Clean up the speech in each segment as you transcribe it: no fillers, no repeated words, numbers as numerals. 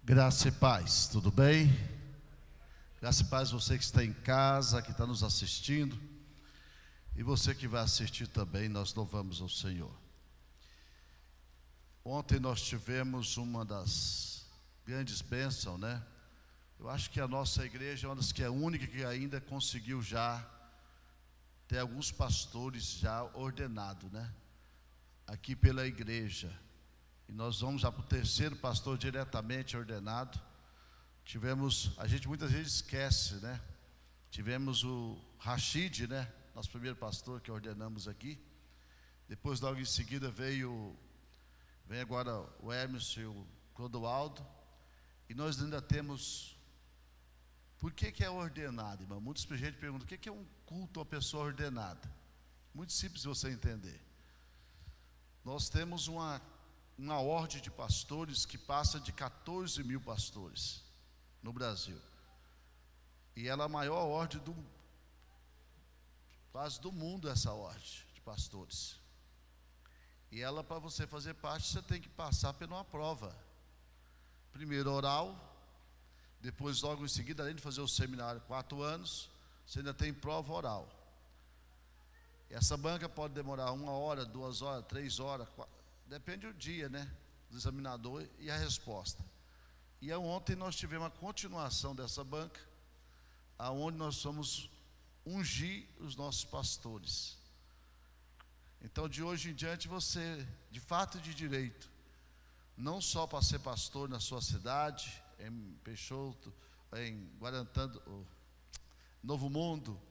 Graça e paz, tudo bem? Graça e paz você que está em casa, que está nos assistindo, e você que vai assistir também, nós louvamos ao Senhor. Ontem nós tivemos uma das grandes bênçãos, né? Eu acho que a nossa igreja é uma das que é a única que ainda conseguiu já ter alguns pastores já ordenados, né? Aqui pela igreja. E nós vamos já para o terceiro pastor diretamente ordenado. A gente muitas vezes esquece, né? Tivemos o Rashid, né? Nosso primeiro pastor que ordenamos aqui. Depois, logo em seguida, vem agora o Hermes e o Clodoaldo. E nós ainda temos... Por que é ordenado, irmão? Muitas gente perguntam, o que é um culto a pessoa ordenada? Muito simples você entender. Nós temos uma ordem de pastores que passa de 14 mil pastores no Brasil. E ela é a maior ordem quase do mundo, essa ordem de pastores. E ela, para você fazer parte, você tem que passar por uma prova. Primeiro oral, depois logo em seguida, além de fazer o seminário 4 anos, você ainda tem prova oral. Essa banca pode demorar 1 hora, 2 horas, 3 horas, 4, depende do dia, né? Do examinador e a resposta. E ontem nós tivemos a continuação dessa banca, aonde nós fomos ungir os nossos pastores. Então, de hoje em diante, você, de fato e de direito, não só para ser pastor na sua cidade, em Peixoto, em Guarantã, Novo Mundo,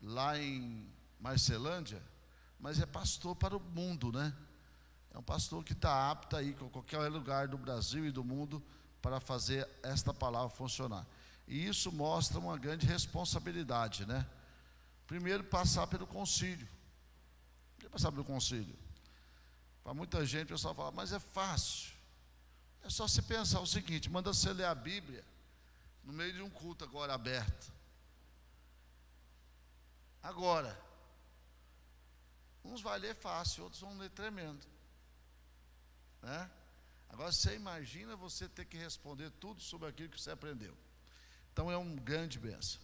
lá em Marcelândia, mas é pastor para o mundo, né? É um pastor que está apto a ir a qualquer lugar do Brasil e do mundo para fazer esta palavra funcionar. E isso mostra uma grande responsabilidade, né? Primeiro, passar pelo concílio. Passar pelo concílio. Para muita gente, o pessoal fala, mas é fácil. É só você pensar o seguinte, manda você ler a Bíblia no meio de um culto agora aberto. Agora, uns vai ler fácil, outros vão ler tremendo. Né? Agora você imagina você ter que responder tudo sobre aquilo que você aprendeu. Então é um grande bênção.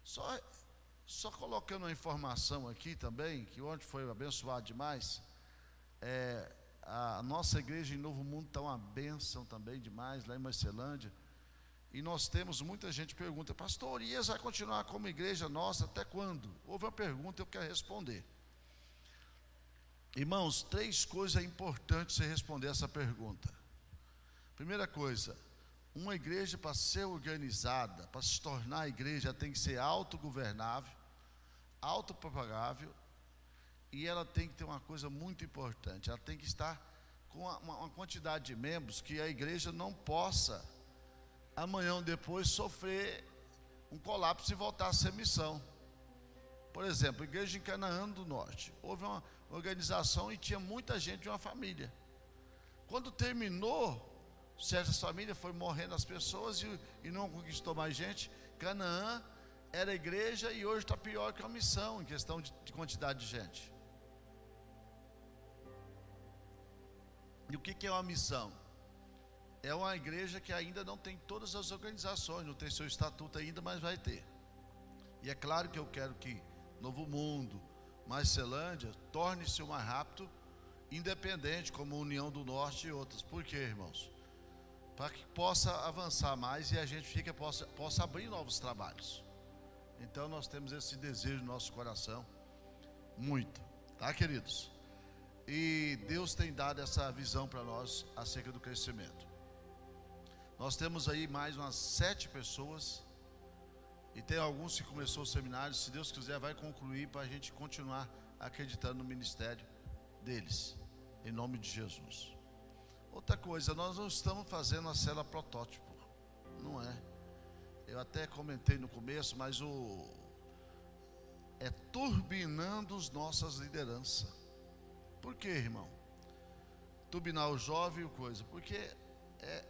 Só colocando uma informação aqui também, que ontem foi abençoado demais. A nossa igreja em Novo Mundo está uma bênção também demais, lá em Marcelândia. E nós temos, muita gente pergunta, pastor, Ias vai continuar como igreja nossa até quando? Houve uma pergunta, eu quero responder. Irmãos, 3 coisas importantes você responder essa pergunta. Primeira coisa, uma igreja para ser organizada, para se tornar igreja, tem que ser autogovernável, autopropagável, e ela tem que ter uma coisa muito importante, ela tem que estar com uma quantidade de membros que a igreja não possa, amanhã ou depois, sofrer um colapso e voltar a ser missão. Por exemplo, a igreja em Canaã do Norte, houve uma organização e tinha muita gente de uma família. Quando terminou, certas famílias foi morrendo as pessoas e não conquistou mais gente. Canaã era igreja e hoje está pior que uma missão em questão de quantidade de gente. E o que é uma missão? É uma igreja que ainda não tem todas as organizações, não tem seu estatuto ainda, mas vai ter. E é claro que eu quero que Novo Mundo, Marcelândia, torne-se o mais rápido, independente, como União do Norte e outras. Por quê, irmãos? Para que possa avançar mais e a gente possa abrir novos trabalhos. Então nós temos esse desejo no nosso coração, muito, tá, queridos? E Deus tem dado essa visão para nós acerca do crescimento. Nós temos aí mais umas 7 pessoas. E tem alguns que começou o seminário, se Deus quiser vai concluir para a gente continuar acreditando no ministério deles, em nome de Jesus. Outra coisa, nós não estamos fazendo a célula protótipo, não é? Eu até comentei no começo, mas é turbinando as nossas lideranças. Por quê, irmão? Turbinar o jovem e coisa, porque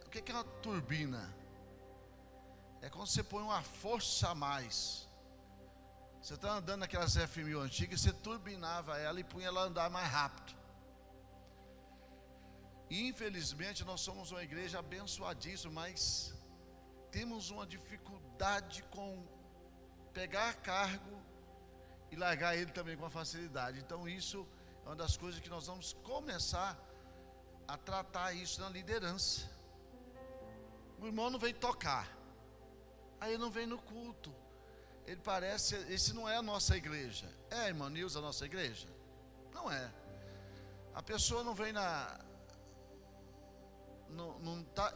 o que é uma turbina? É quando você põe uma força a mais. Você está andando naquelas F1000 antigas, você turbinava ela e punha ela a andar mais rápido. E infelizmente nós somos uma igreja abençoadíssima, mas temos uma dificuldade com pegar cargo e largar ele também com facilidade. Então isso é uma das coisas que nós vamos começar a tratar isso na liderança. O irmão não vem tocar, aí ele não vem no culto, ele parece, esse não é a nossa igreja. É, irmã Nilza, a nossa igreja? Não é. A pessoa não vem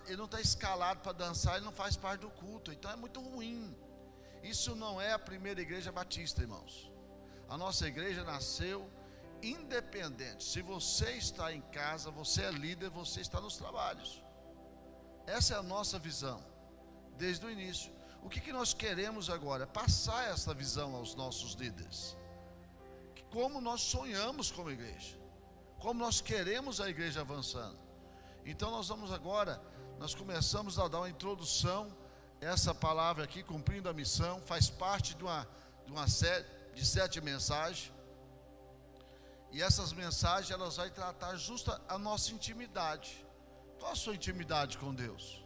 ele não está escalado para dançar, ele não faz parte do culto, então é muito ruim. Isso não é a primeira igreja batista, irmãos. A nossa igreja nasceu independente. Se você está em casa, você é líder, você está nos trabalhos. Essa é a nossa visão desde o início. O que nós queremos agora é passar essa visão aos nossos líderes, como nós sonhamos como igreja, como nós queremos a igreja avançando. Então nós vamos agora, nós começamos a dar uma introdução. Essa palavra aqui, cumprindo a missão, faz parte de uma série de 7 mensagens. E essas mensagens, elas vão tratar justa a nossa intimidade. Qual a sua intimidade com Deus?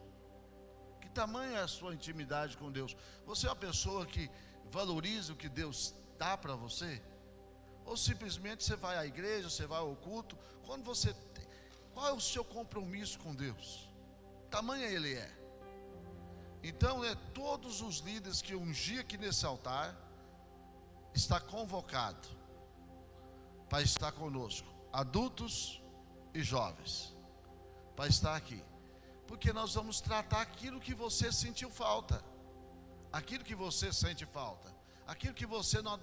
Que tamanho é a sua intimidade com Deus? Você é uma pessoa que valoriza o que Deus dá para você? Ou simplesmente você vai à igreja, você vai ao culto? Qual é o seu compromisso com Deus? Que tamanho ele é? Então todos os líderes que ungir aqui nesse altar está convocado para estar conosco, adultos e jovens, para estar aqui, porque nós vamos tratar aquilo que você sentiu falta, aquilo que você sente falta, aquilo que você não,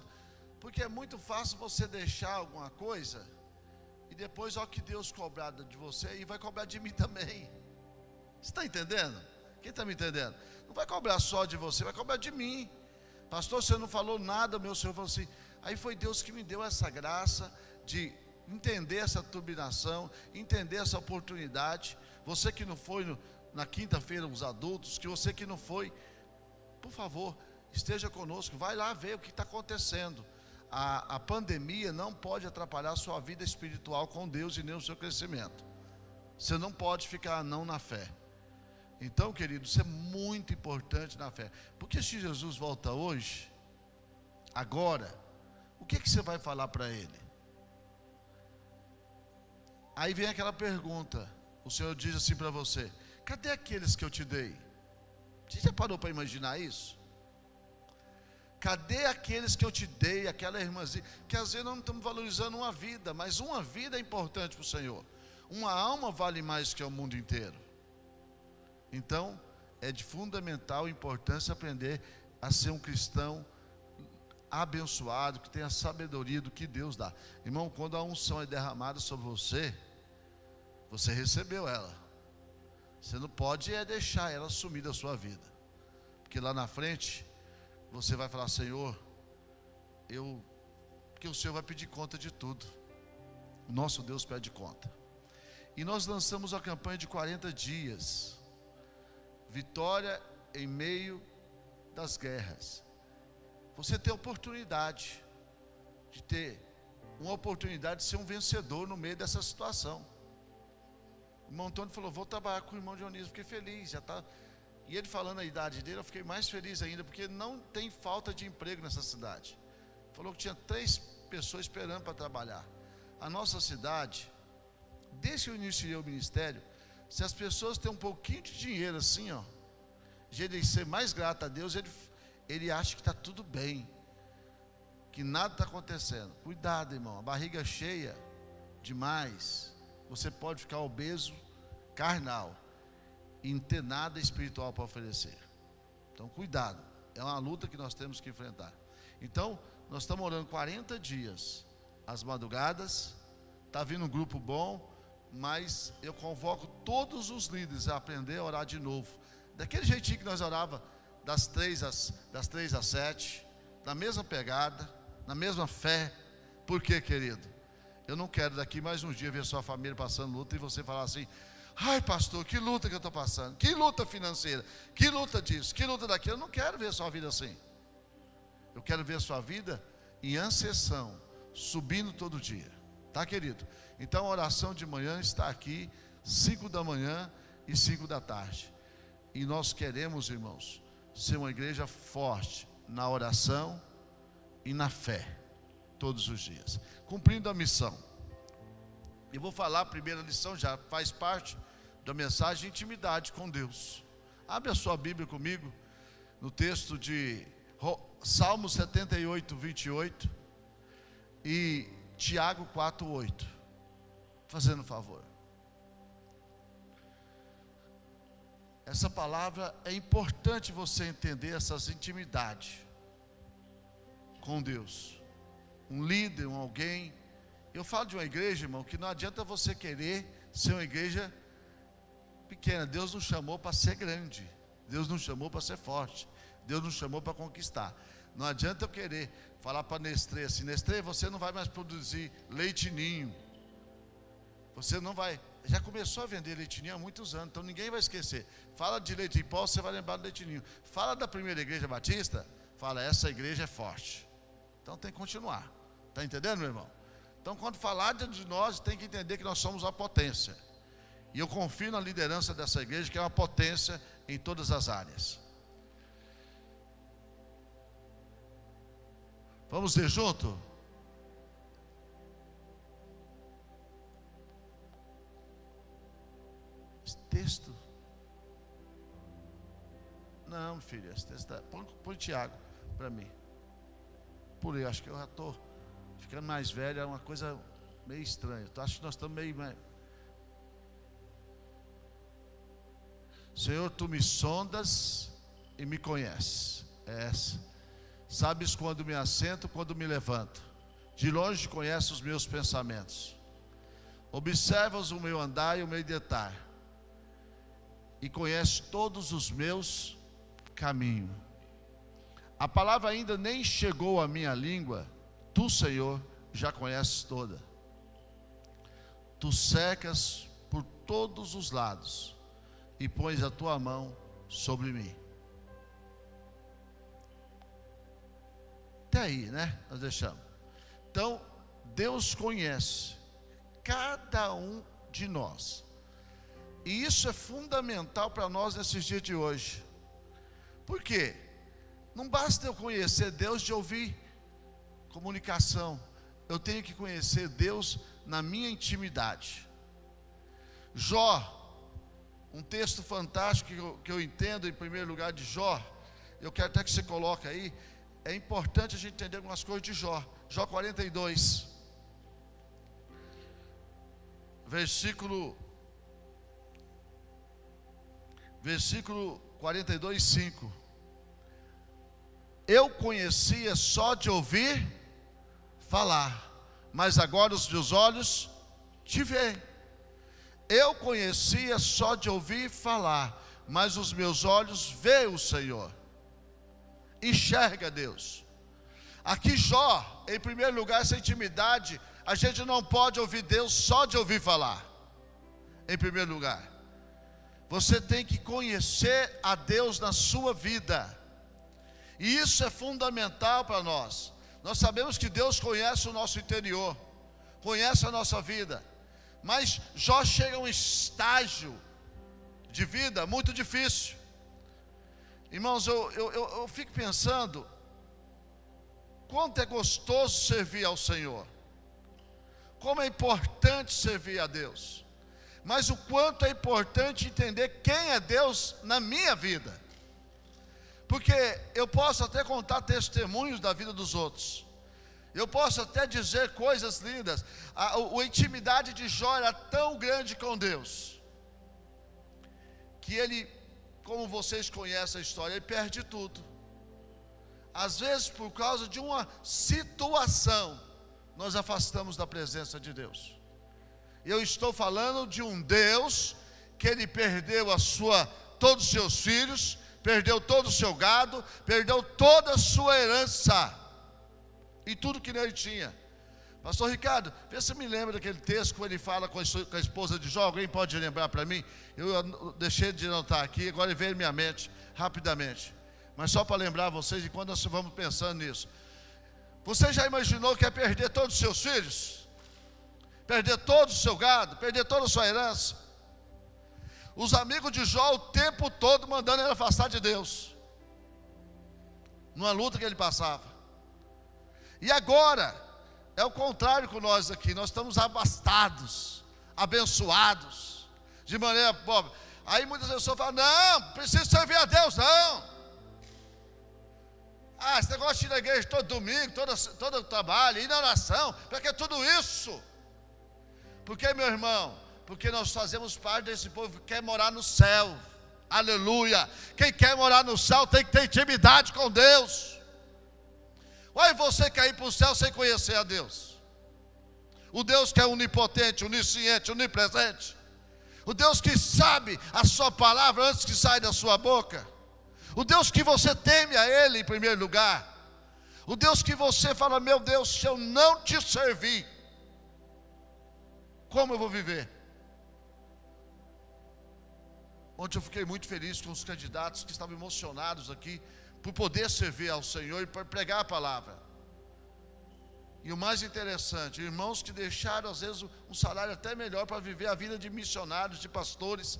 porque é muito fácil você deixar alguma coisa e depois olha que Deus cobrar de você e vai cobrar de mim também. Você está entendendo? Quem está me entendendo? Não vai cobrar só de você, vai cobrar de mim. Pastor, você não falou nada, meu Senhor. Falou assim. Aí foi Deus que me deu essa graça de entender essa turbinação, entender essa oportunidade. Você que não foi na quinta-feira, os adultos, que você que não foi, por favor, esteja conosco, vai lá ver o que está acontecendo. A pandemia não pode atrapalhar a sua vida espiritual com Deus e nem o seu crescimento. Você não pode ficar não na fé. Então, querido, isso é muito importante na fé. Porque se Jesus volta hoje, agora, o que você vai falar para Ele? Aí vem aquela pergunta. O Senhor diz assim para você: cadê aqueles que eu te dei? Você já parou para imaginar isso? Cadê aqueles que eu te dei, aquela irmãzinha? Que às vezes nós não estamos valorizando uma vida, mas uma vida é importante para o Senhor. Uma alma vale mais que o mundo inteiro. Então, é de fundamental importância aprender a ser um cristão abençoado, que tenha a sabedoria do que Deus dá. Irmão, quando a unção é derramada sobre você, você recebeu ela. Você não pode deixar ela sumir da sua vida, porque lá na frente você vai falar: Senhor, porque o Senhor vai pedir conta de tudo. O nosso Deus pede conta. E nós lançamos a campanha de 40 dias, vitória em meio das guerras. Você tem a oportunidade de ser um vencedor no meio dessa situação. O irmão Antônio falou: vou trabalhar com o irmão Dionísio. Fiquei feliz, já está. E ele falando a idade dele, eu fiquei mais feliz ainda, porque não tem falta de emprego nessa cidade. Falou que tinha 3 pessoas esperando para trabalhar. A nossa cidade, desde que eu iniciei o ministério, se as pessoas têm um pouquinho de dinheiro assim, ó, de ele ser mais grato a Deus, ele acha que está tudo bem, que nada está acontecendo. Cuidado, irmão, a barriga cheia demais, você pode ficar obeso, carnal, e não ter nada espiritual para oferecer. Então cuidado, é uma luta que nós temos que enfrentar. Então nós estamos orando 40 dias, às madrugadas. Está vindo um grupo bom, mas eu convoco todos os líderes a aprender a orar de novo, daquele jeitinho que nós orava, das 3 às 7, na mesma pegada, na mesma fé. Por quê, querido? Eu não quero daqui mais um dia ver sua família passando luta e você falar assim: ai pastor, que luta que eu estou passando, que luta financeira, que luta disso, que luta daquilo. Eu não quero ver sua vida assim. Eu quero ver sua vida em ascensão, subindo todo dia. Tá, querido? Então a oração de manhã está aqui. 5 da manhã e 5 da tarde. E nós queremos, irmãos, ser uma igreja forte na oração e na fé, todos os dias, cumprindo a missão. Eu vou falar a primeira lição, já faz parte da mensagem de intimidade com Deus. Abre a sua Bíblia comigo, no texto de Salmo 78, 28 e Tiago 4, 8. Fazendo um favor. Essa palavra é importante você entender essas intimidades com Deus. Um líder, alguém. Eu falo de uma igreja, irmão, que não adianta você querer ser uma igreja pequena. Deus nos chamou para ser grande. Deus nos chamou para ser forte. Deus nos chamou para conquistar. Não adianta eu querer falar para Nestlé assim: Nestlé, você não vai mais produzir leite ninho. Você não vai. Já começou a vender leite ninho há muitos anos, então ninguém vai esquecer. Fala de leite em pó, você vai lembrar do leite ninho. Fala da primeira igreja batista, fala, essa igreja é forte. Então tem que continuar. Está entendendo, meu irmão? Então quando falar de nós, tem que entender que nós somos uma potência. E eu confio na liderança dessa igreja, que é uma potência em todas as áreas. Vamos ler junto? Esse texto? Não, filho, esse texto está... Põe Tiago para mim. Por aí, acho que eu já estou ficando mais velho, é uma coisa meio estranha. Eu acho que nós estamos meio... Senhor, tu me sondas e me conheces. É essa. Sabes quando me assento, quando me levanto. De longe conheces os meus pensamentos. Observas o meu andar e o meu deitar. E conheces todos os meus caminhos. A palavra ainda nem chegou à minha língua. Tu, Senhor, já conheces toda. Tu cercas por todos os lados e pões a tua mão sobre mim. Até aí, né? Nós deixamos. Então, Deus conhece cada um de nós. E isso é fundamental para nós nesses dias de hoje. Por quê? Não basta eu conhecer Deus de ouvir comunicação. Eu tenho que conhecer Deus na minha intimidade. Jó, um texto fantástico que eu entendo em primeiro lugar de Jó. Eu quero até que você coloque aí. É importante a gente entender algumas coisas de Jó. Jó 42, versículo 42, 5. Eu conhecia só de ouvir falar, mas agora os meus olhos te veem. Eu conhecia só de ouvir falar, mas os meus olhos veem o Senhor. Enxerga Deus. Aqui Jó, em primeiro lugar, essa intimidade, a gente não pode ouvir Deus só de ouvir falar. Em primeiro lugar, você tem que conhecer a Deus na sua vida. E isso é fundamental para nós. Nós sabemos que Deus conhece o nosso interior, conhece a nossa vida. Mas Jó chega a um estágio de vida muito difícil. Irmãos, eu fico pensando quanto é gostoso servir ao Senhor, como é importante servir a Deus, mas o quanto é importante entender quem é Deus na minha vida, porque eu posso até contar testemunhos da vida dos outros, eu posso até dizer coisas lindas. A intimidade de Jó era tão grande com Deus, que ele, como vocês conhecem a história, ele perde tudo. Às vezes por causa de uma situação, nós afastamos da presença de Deus. Eu estou falando de um Deus que ele perdeu todos os seus filhos, perdeu todo o seu gado, perdeu toda a sua herança e tudo que ele tinha. Pastor Ricardo, vê se me lembra daquele texto que ele fala com a esposa de Jó. Alguém pode lembrar para mim? Eu deixei de anotar aqui, agora veio em minha mente rapidamente. Mas só para lembrar vocês, enquanto nós vamos pensando nisso. Você já imaginou que é perder todos os seus filhos? Perder todo o seu gado? Perder toda a sua herança? os amigos de Jó o tempo todo mandando ele afastar de Deus, numa luta que ele passava. E agora, é o contrário com nós aqui, nós estamos abastados, abençoados, de maneira pobre. Aí muitas pessoas falam, não, preciso servir a Deus, não. Esse negócio de ir na igreja todo domingo, todo trabalho, ir na oração, para que tudo isso? Porque, meu irmão, porque nós fazemos parte desse povo que quer morar no céu, aleluia. Quem quer morar no céu tem que ter intimidade com Deus. Olha, você quer ir para o céu sem conhecer a Deus, o Deus que é onipotente, onisciente, onipresente, o Deus que sabe a sua palavra antes que saia da sua boca, o Deus que você teme a Ele em primeiro lugar, o Deus que você fala, meu Deus, se eu não te servir, como eu vou viver? Ontem eu fiquei muito feliz com os candidatos que estavam emocionados aqui, por poder servir ao Senhor e por pregar a palavra. E o mais interessante, irmãos que deixaram às vezes um salário até melhor para viver a vida de missionários, de pastores,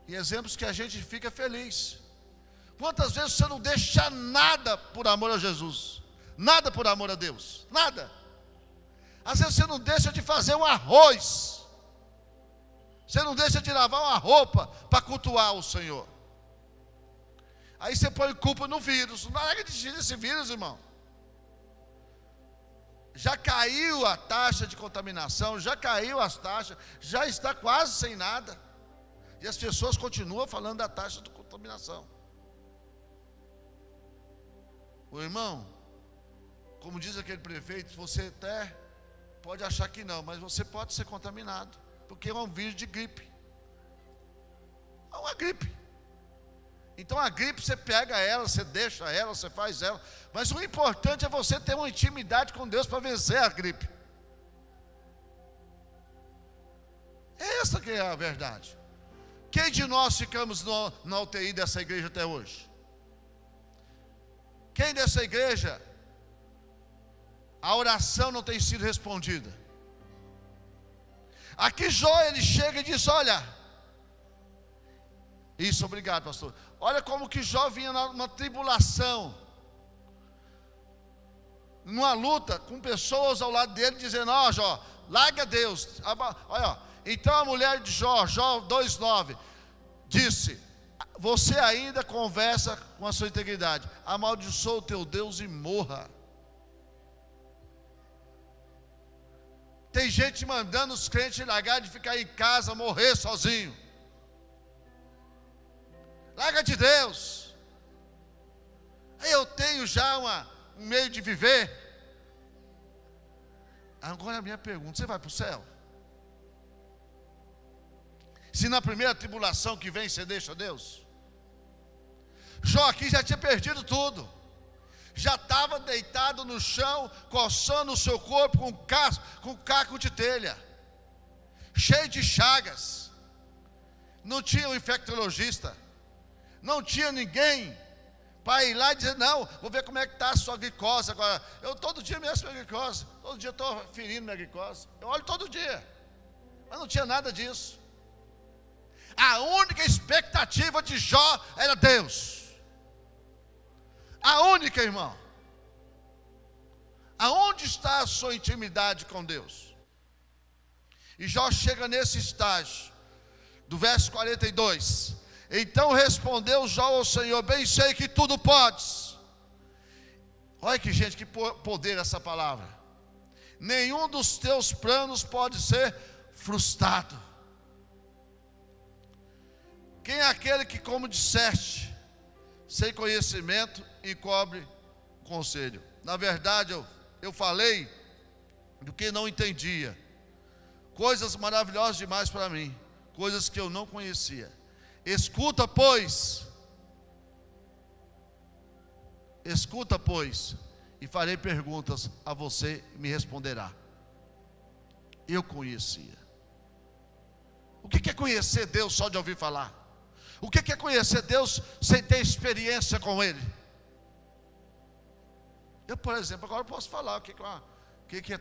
e exemplos que a gente fica feliz. Quantas vezes você não deixa nada por amor a Jesus, nada por amor a Deus, nada. Às vezes você não deixa de fazer um arroz, você não deixa de lavar uma roupa para cultuar o Senhor. Aí você põe culpa no vírus. Não é que tira esse vírus, irmão. Já caiu a taxa de contaminação, já caiu as taxas, já está quase sem nada. E as pessoas continuam falando da taxa de contaminação. O irmão, como diz aquele prefeito, você até pode achar que não, mas você pode ser contaminado, porque é um vírus de gripe. É uma gripe. Então a gripe você pega ela, você deixa ela, você faz ela, mas o importante é você ter uma intimidade com Deus para vencer a gripe. Essa que é a verdade. Quem de nós ficamos na UTI dessa igreja até hoje? Quem dessa igreja a oração não tem sido respondida? Aqui Jó, ele chega e diz, olha, isso, obrigado pastor, olha como que Jó vinha numa tribulação, numa luta com pessoas ao lado dele, dizendo, ó Jó, larga Deus, olha, então a mulher de Jó, Jó 2,9, disse, você ainda conversa com a sua integridade, amaldiçoa o teu Deus e morra. Tem gente mandando os crentes largar de ficar em casa, morrer sozinho. Larga de Deus. Eu tenho já um meio de viver. Agora a minha pergunta, você vai para o céu? Se na primeira tribulação que vem você deixa Deus? Jó aqui já tinha perdido tudo. Já estava deitado no chão, coçando o seu corpo com caco de telha, cheio de chagas. Não tinha um infectologista, não tinha ninguém para ir lá e dizer, não, vou ver como é que está a sua glicose agora. Eu todo dia meço minha glicose, todo dia estou ferindo minha glicose, eu olho todo dia, mas não tinha nada disso. A única expectativa de Jó era Deus. A única, irmão. Aonde está a sua intimidade com Deus? E Jó chega nesse estágio, do verso 42. Então respondeu Jó ao Senhor, bem sei que tudo podes. Olha que gente, que poder essa palavra. Nenhum dos teus planos pode ser frustrado. Quem é aquele que, como disseste, sem conhecimento encobre conselho? Na verdade, eu falei do que não entendia, coisas maravilhosas demais para mim, coisas que eu não conhecia. Escuta, pois, e farei perguntas a você e me responderá. Eu conhecia. O que é conhecer Deus só de ouvir falar? O que é conhecer Deus sem ter experiência com Ele? Eu, por exemplo, agora posso falar o que é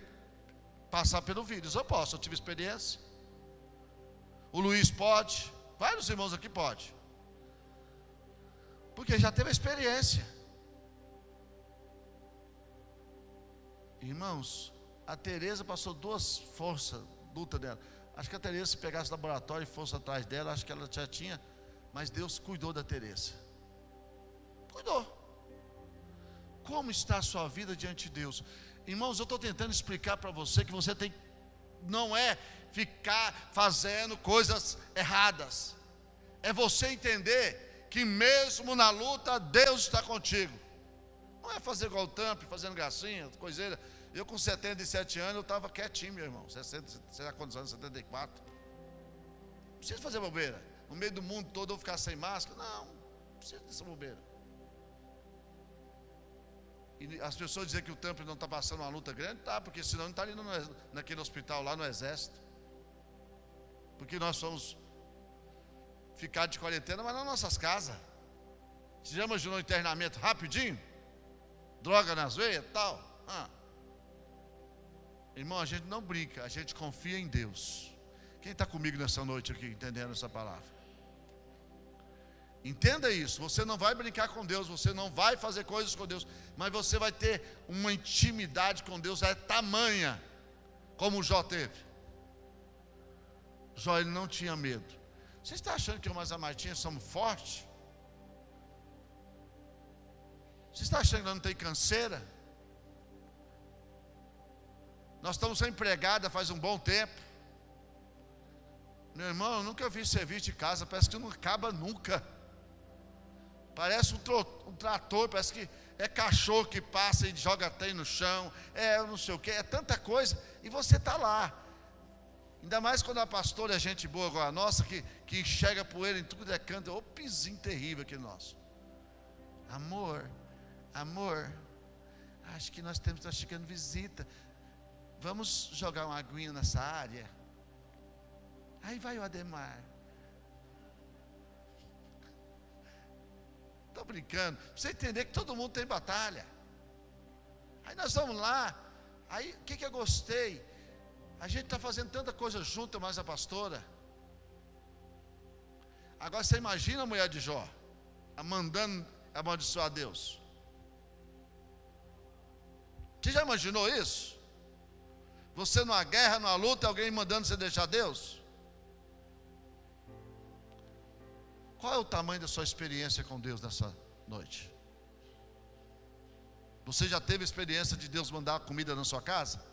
passar pelo vírus. Eu tive experiência. O Luiz pode. Vários irmãos aqui pode. Porque já teve a experiência. Irmãos, a Tereza passou 2 forças, luta dela. Acho que a Tereza, se pegasse o laboratório e fosse atrás dela, acho que ela já tinha. Mas Deus cuidou da Tereza. Cuidou. Como está a sua vida diante de Deus? Irmãos, eu estou tentando explicar para você que você tem, não é ficar fazendo coisas erradas. É você entender que mesmo na luta, Deus está contigo. Não é fazer igual o Tamp, fazendo gracinha, coiseira. Eu com 77 anos, eu estava quietinho, meu irmão. 60, será quantos anos? 74. Não precisa fazer bobeira. No meio do mundo todo eu ficar sem máscara. Não precisa dessa bobeira. E as pessoas dizem que o Tamp não está passando uma luta grande. Tá, porque senão não está indo naquele hospital lá no Exército. Porque nós fomos ficar de quarentena, mas nas nossas casas. Você já imaginou um internamento rapidinho? Droga nas veias e tal. Irmão, a gente não brinca, a gente confia em Deus. Quem está comigo nessa noite aqui, entendendo essa palavra? Entenda isso, você não vai brincar com Deus, você não vai fazer coisas com Deus, mas você vai ter uma intimidade com Deus, é tamanha, como o Jó teve. Jó, ele não tinha medo. Você está achando que eu e a Martinha somos fortes? Você está achando que nós não tem canseira? Nós estamos sem empregada faz um bom tempo. Meu irmão, eu nunca vi serviço de casa, parece que não acaba nunca. Parece um trator, parece que é cachorro que passa e joga trem no chão, não sei o que, é tanta coisa, e você está lá. Ainda mais quando a pastora é gente boa igual a nossa, que enxerga poeira em tudo é canto, ô pizinho terrível aquele nosso. Amor, acho que nós temos que estar chegando visita. Vamos jogar uma aguinha nessa área? Aí vai o Ademar. Estou brincando, para você entender que todo mundo tem batalha. Aí nós vamos lá. Aí o que eu gostei? A gente está fazendo tanta coisa junto, mais a pastora. Agora você imagina a mulher de Jó mandando amaldiçoar a Deus. Você já imaginou isso? Você numa guerra, numa luta, alguém mandando você deixar Deus? Qual é o tamanho da sua experiência com Deus nessa noite? Você já teve a experiência de Deus mandar comida na sua casa?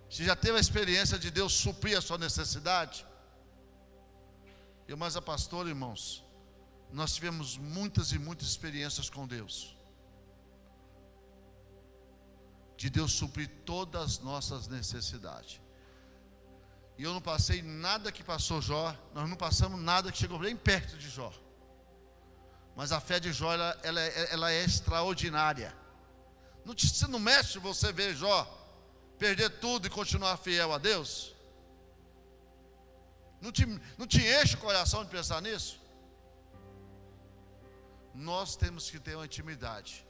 Você já teve a experiência de Deus suprir a sua necessidade? Eu, mais a pastora, irmãos, nós tivemos muitas e muitas experiências com Deus. De Deus suprir todas as nossas necessidades. E eu não passei nada que passou Jó, nós não passamos nada que chegou bem perto de Jó. Mas a fé de Jó, ela é extraordinária. Você não mexe você ver Jó perder tudo e continuar fiel a Deus? Não te enche o coração de pensar nisso? Nós temos que ter uma intimidade.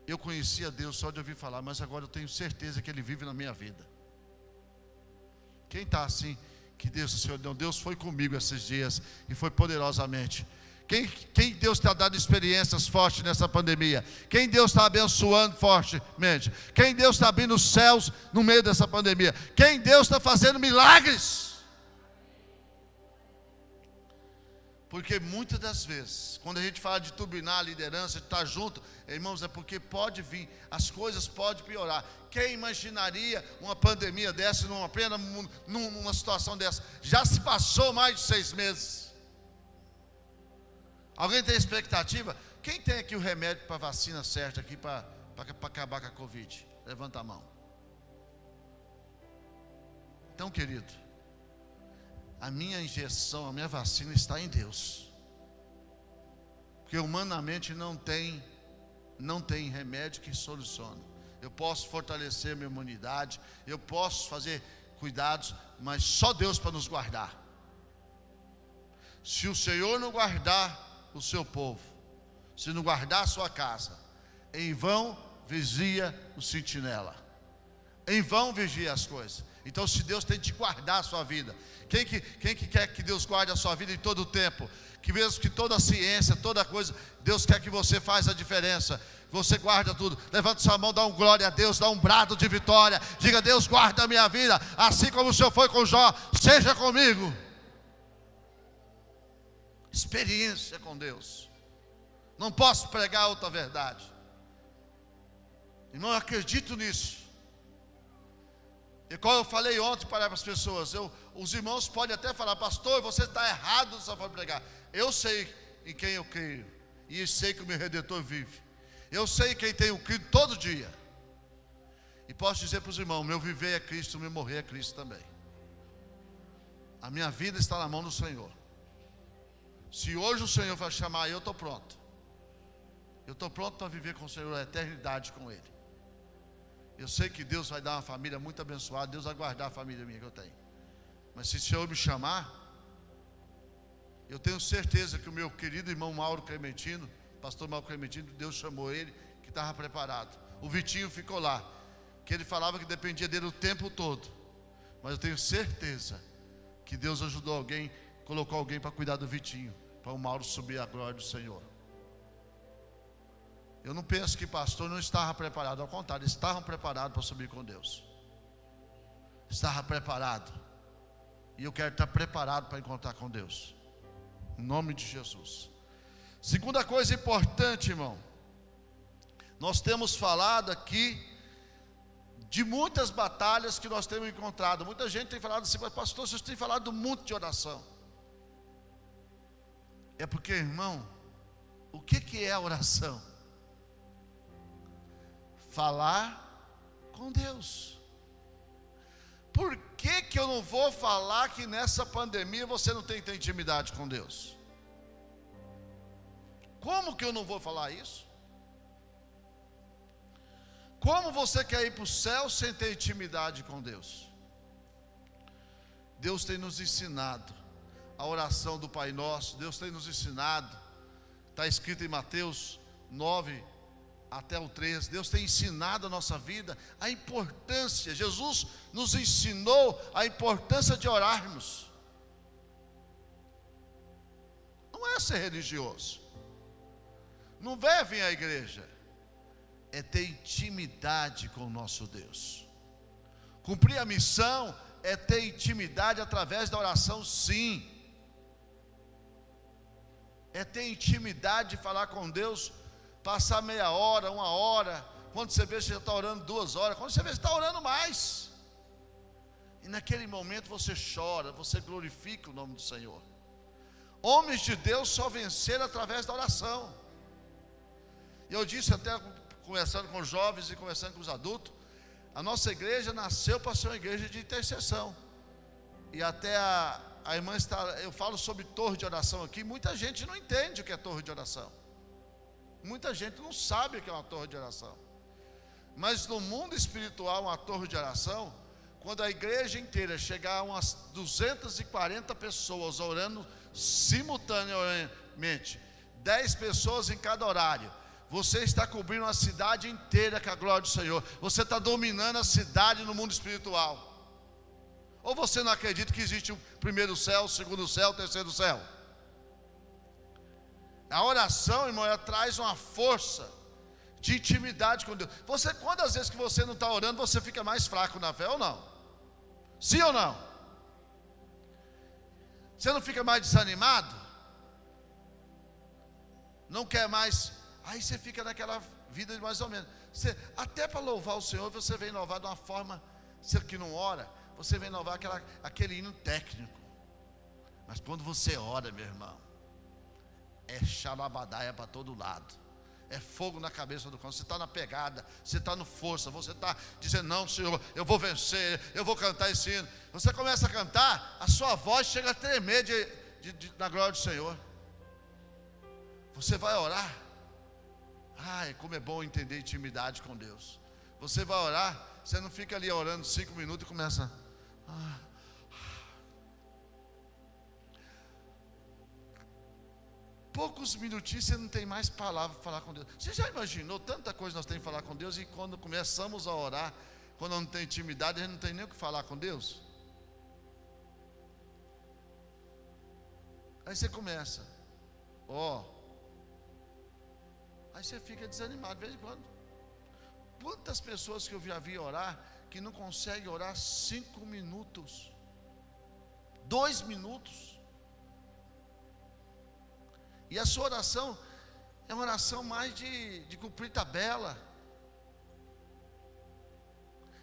Eu conhecia Deus só de ouvir falar, mas agora eu tenho certeza que Ele vive na minha vida. Quem está assim, que Deus foi comigo esses dias e foi poderosamente. Quem Deus está dando experiências fortes nessa pandemia? Quem Deus está abençoando fortemente? Quem Deus está abrindo os céus no meio dessa pandemia? Quem Deus está fazendo milagres? Porque muitas das vezes, quando a gente fala de turbinar a liderança, de estar junto, irmãos, é porque pode vir, as coisas podem piorar. Quem imaginaria uma pandemia dessa, numa situação dessa? Já se passou mais de 6 meses. Alguém tem expectativa? Quem tem aqui o remédio para a vacina certa aqui para acabar com a Covid? Levanta a mão. Então, querido, a minha injeção, a minha vacina está em Deus. Porque humanamente não tem remédio que solucione. Eu posso fortalecer minha imunidade, eu posso fazer cuidados, mas só Deus para nos guardar. Se o Senhor não guardar o seu povo, se não guardar a sua casa, em vão vigia o sentinela, em vão vigia as coisas. Então, se Deus tem de guardar a sua vida, quem que quer que Deus guarde a sua vida em todo o tempo? Que mesmo que toda a ciência, toda coisa, Deus quer que você faça a diferença. Você guarda tudo. Levanta sua mão, dá um glória a Deus, dá um brado de vitória. Diga: Deus, guarda a minha vida, assim como o Senhor foi com Jó, seja comigo. Experiência com Deus. Não posso pregar outra verdade. Irmão, eu acredito nisso. E como eu falei ontem para as pessoas, os irmãos podem até falar: pastor, você está errado nessa forma de pregar. Eu sei em quem eu creio, e sei que o meu Redentor vive. Eu sei quem tenho crido todo dia. E posso dizer para os irmãos: meu viver é Cristo, meu morrer é Cristo também. A minha vida está na mão do Senhor. Se hoje o Senhor vai chamar, eu estou pronto. Eu estou pronto para viver com o Senhor a eternidade com Ele. Eu sei que Deus vai dar uma família muito abençoada. Deus vai guardar a família minha que eu tenho. Mas se o Senhor me chamar, eu tenho certeza que o meu querido irmão Mauro Clementino, pastor Mauro Clementino, Deus chamou ele, que estava preparado. O Vitinho ficou lá, que ele falava que dependia dele o tempo todo. Mas eu tenho certeza que Deus ajudou alguém, colocou alguém para cuidar do Vitinho, para o Mauro subir a glória do Senhor. Eu não penso que pastor não estava preparado, ao contrário, eles estavam preparados para subir com Deus. Estava preparado. E eu quero estar preparado para encontrar com Deus, em nome de Jesus. Segunda coisa importante, irmão, nós temos falado aqui de muitas batalhas que nós temos encontrado. Muita gente tem falado assim: mas pastor, vocês têm falado muito de oração. É porque, irmão, o que é a oração? Falar com Deus. Por que eu não vou falar que nessa pandemia você não tem que ter intimidade com Deus? Como que eu não vou falar isso? Como você quer ir para o céu sem ter intimidade com Deus? Deus tem nos ensinado a oração do Pai Nosso. Deus tem nos ensinado, está escrito em Mateus 9 até o 13, Deus tem ensinado a nossa vida a importância. Jesus nos ensinou a importância de orarmos. Não é ser religioso, não é vir à igreja, é ter intimidade com o nosso Deus. Cumprir a missão é ter intimidade através da oração, sim. É ter intimidade de falar com Deus, passar meia hora, 1 hora. Quando você vê, você já está orando 2 horas. Quando você vê, você está orando mais. E naquele momento você chora, você glorifica o nome do Senhor. Homens de Deus só venceram através da oração. E eu disse até, conversando com os jovens e conversando com os adultos, a nossa igreja nasceu para ser uma igreja de intercessão. E até a irmã está, eu falo sobre torre de oração aqui. Muita gente não entende o que é torre de oração. Muita gente não sabe o que é uma torre de oração. Mas no mundo espiritual, uma torre de oração, quando a igreja inteira chegar a umas 240 pessoas orando simultaneamente, 10 pessoas em cada horário, você está cobrindo a cidade inteira com a glória do Senhor. Você está dominando a cidade no mundo espiritual. Ou você não acredita que existe o primeiro céu, o segundo céu, o terceiro céu? A oração, irmão, ela traz uma força de intimidade com Deus. Quantas vezes que você não está orando, você fica mais fraco na fé ou não? Sim ou não? Você não fica mais desanimado? Não quer mais? Aí você fica naquela vida de mais ou menos. Até para louvar o Senhor, você vem louvar de uma forma, você que não ora, você vem louvar aquele hino técnico. Mas quando você ora, meu irmão, é xalabadaia para todo lado. É fogo na cabeça do coração. Você está na pegada, você está no força, você está dizendo: não, Senhor, eu vou vencer, eu vou cantar esse hino. Você começa a cantar, a sua voz chega a tremer na glória do Senhor. Você vai orar. Ai, como é bom entender intimidade com Deus. Você vai orar, você não fica ali orando 5 minutos e começa. Poucos minutinhos você não tem mais palavra para falar com Deus. Você já imaginou tanta coisa nós temos que falar com Deus? E quando começamos a orar, quando não tem intimidade, a gente não tem nem o que falar com Deus. Aí você começa, aí você fica desanimado de vez em quando. Quantas pessoas que eu já vi orar, que não conseguem orar 5 minutos, 2 minutos, e a sua oração é uma oração mais de cumprir tabela.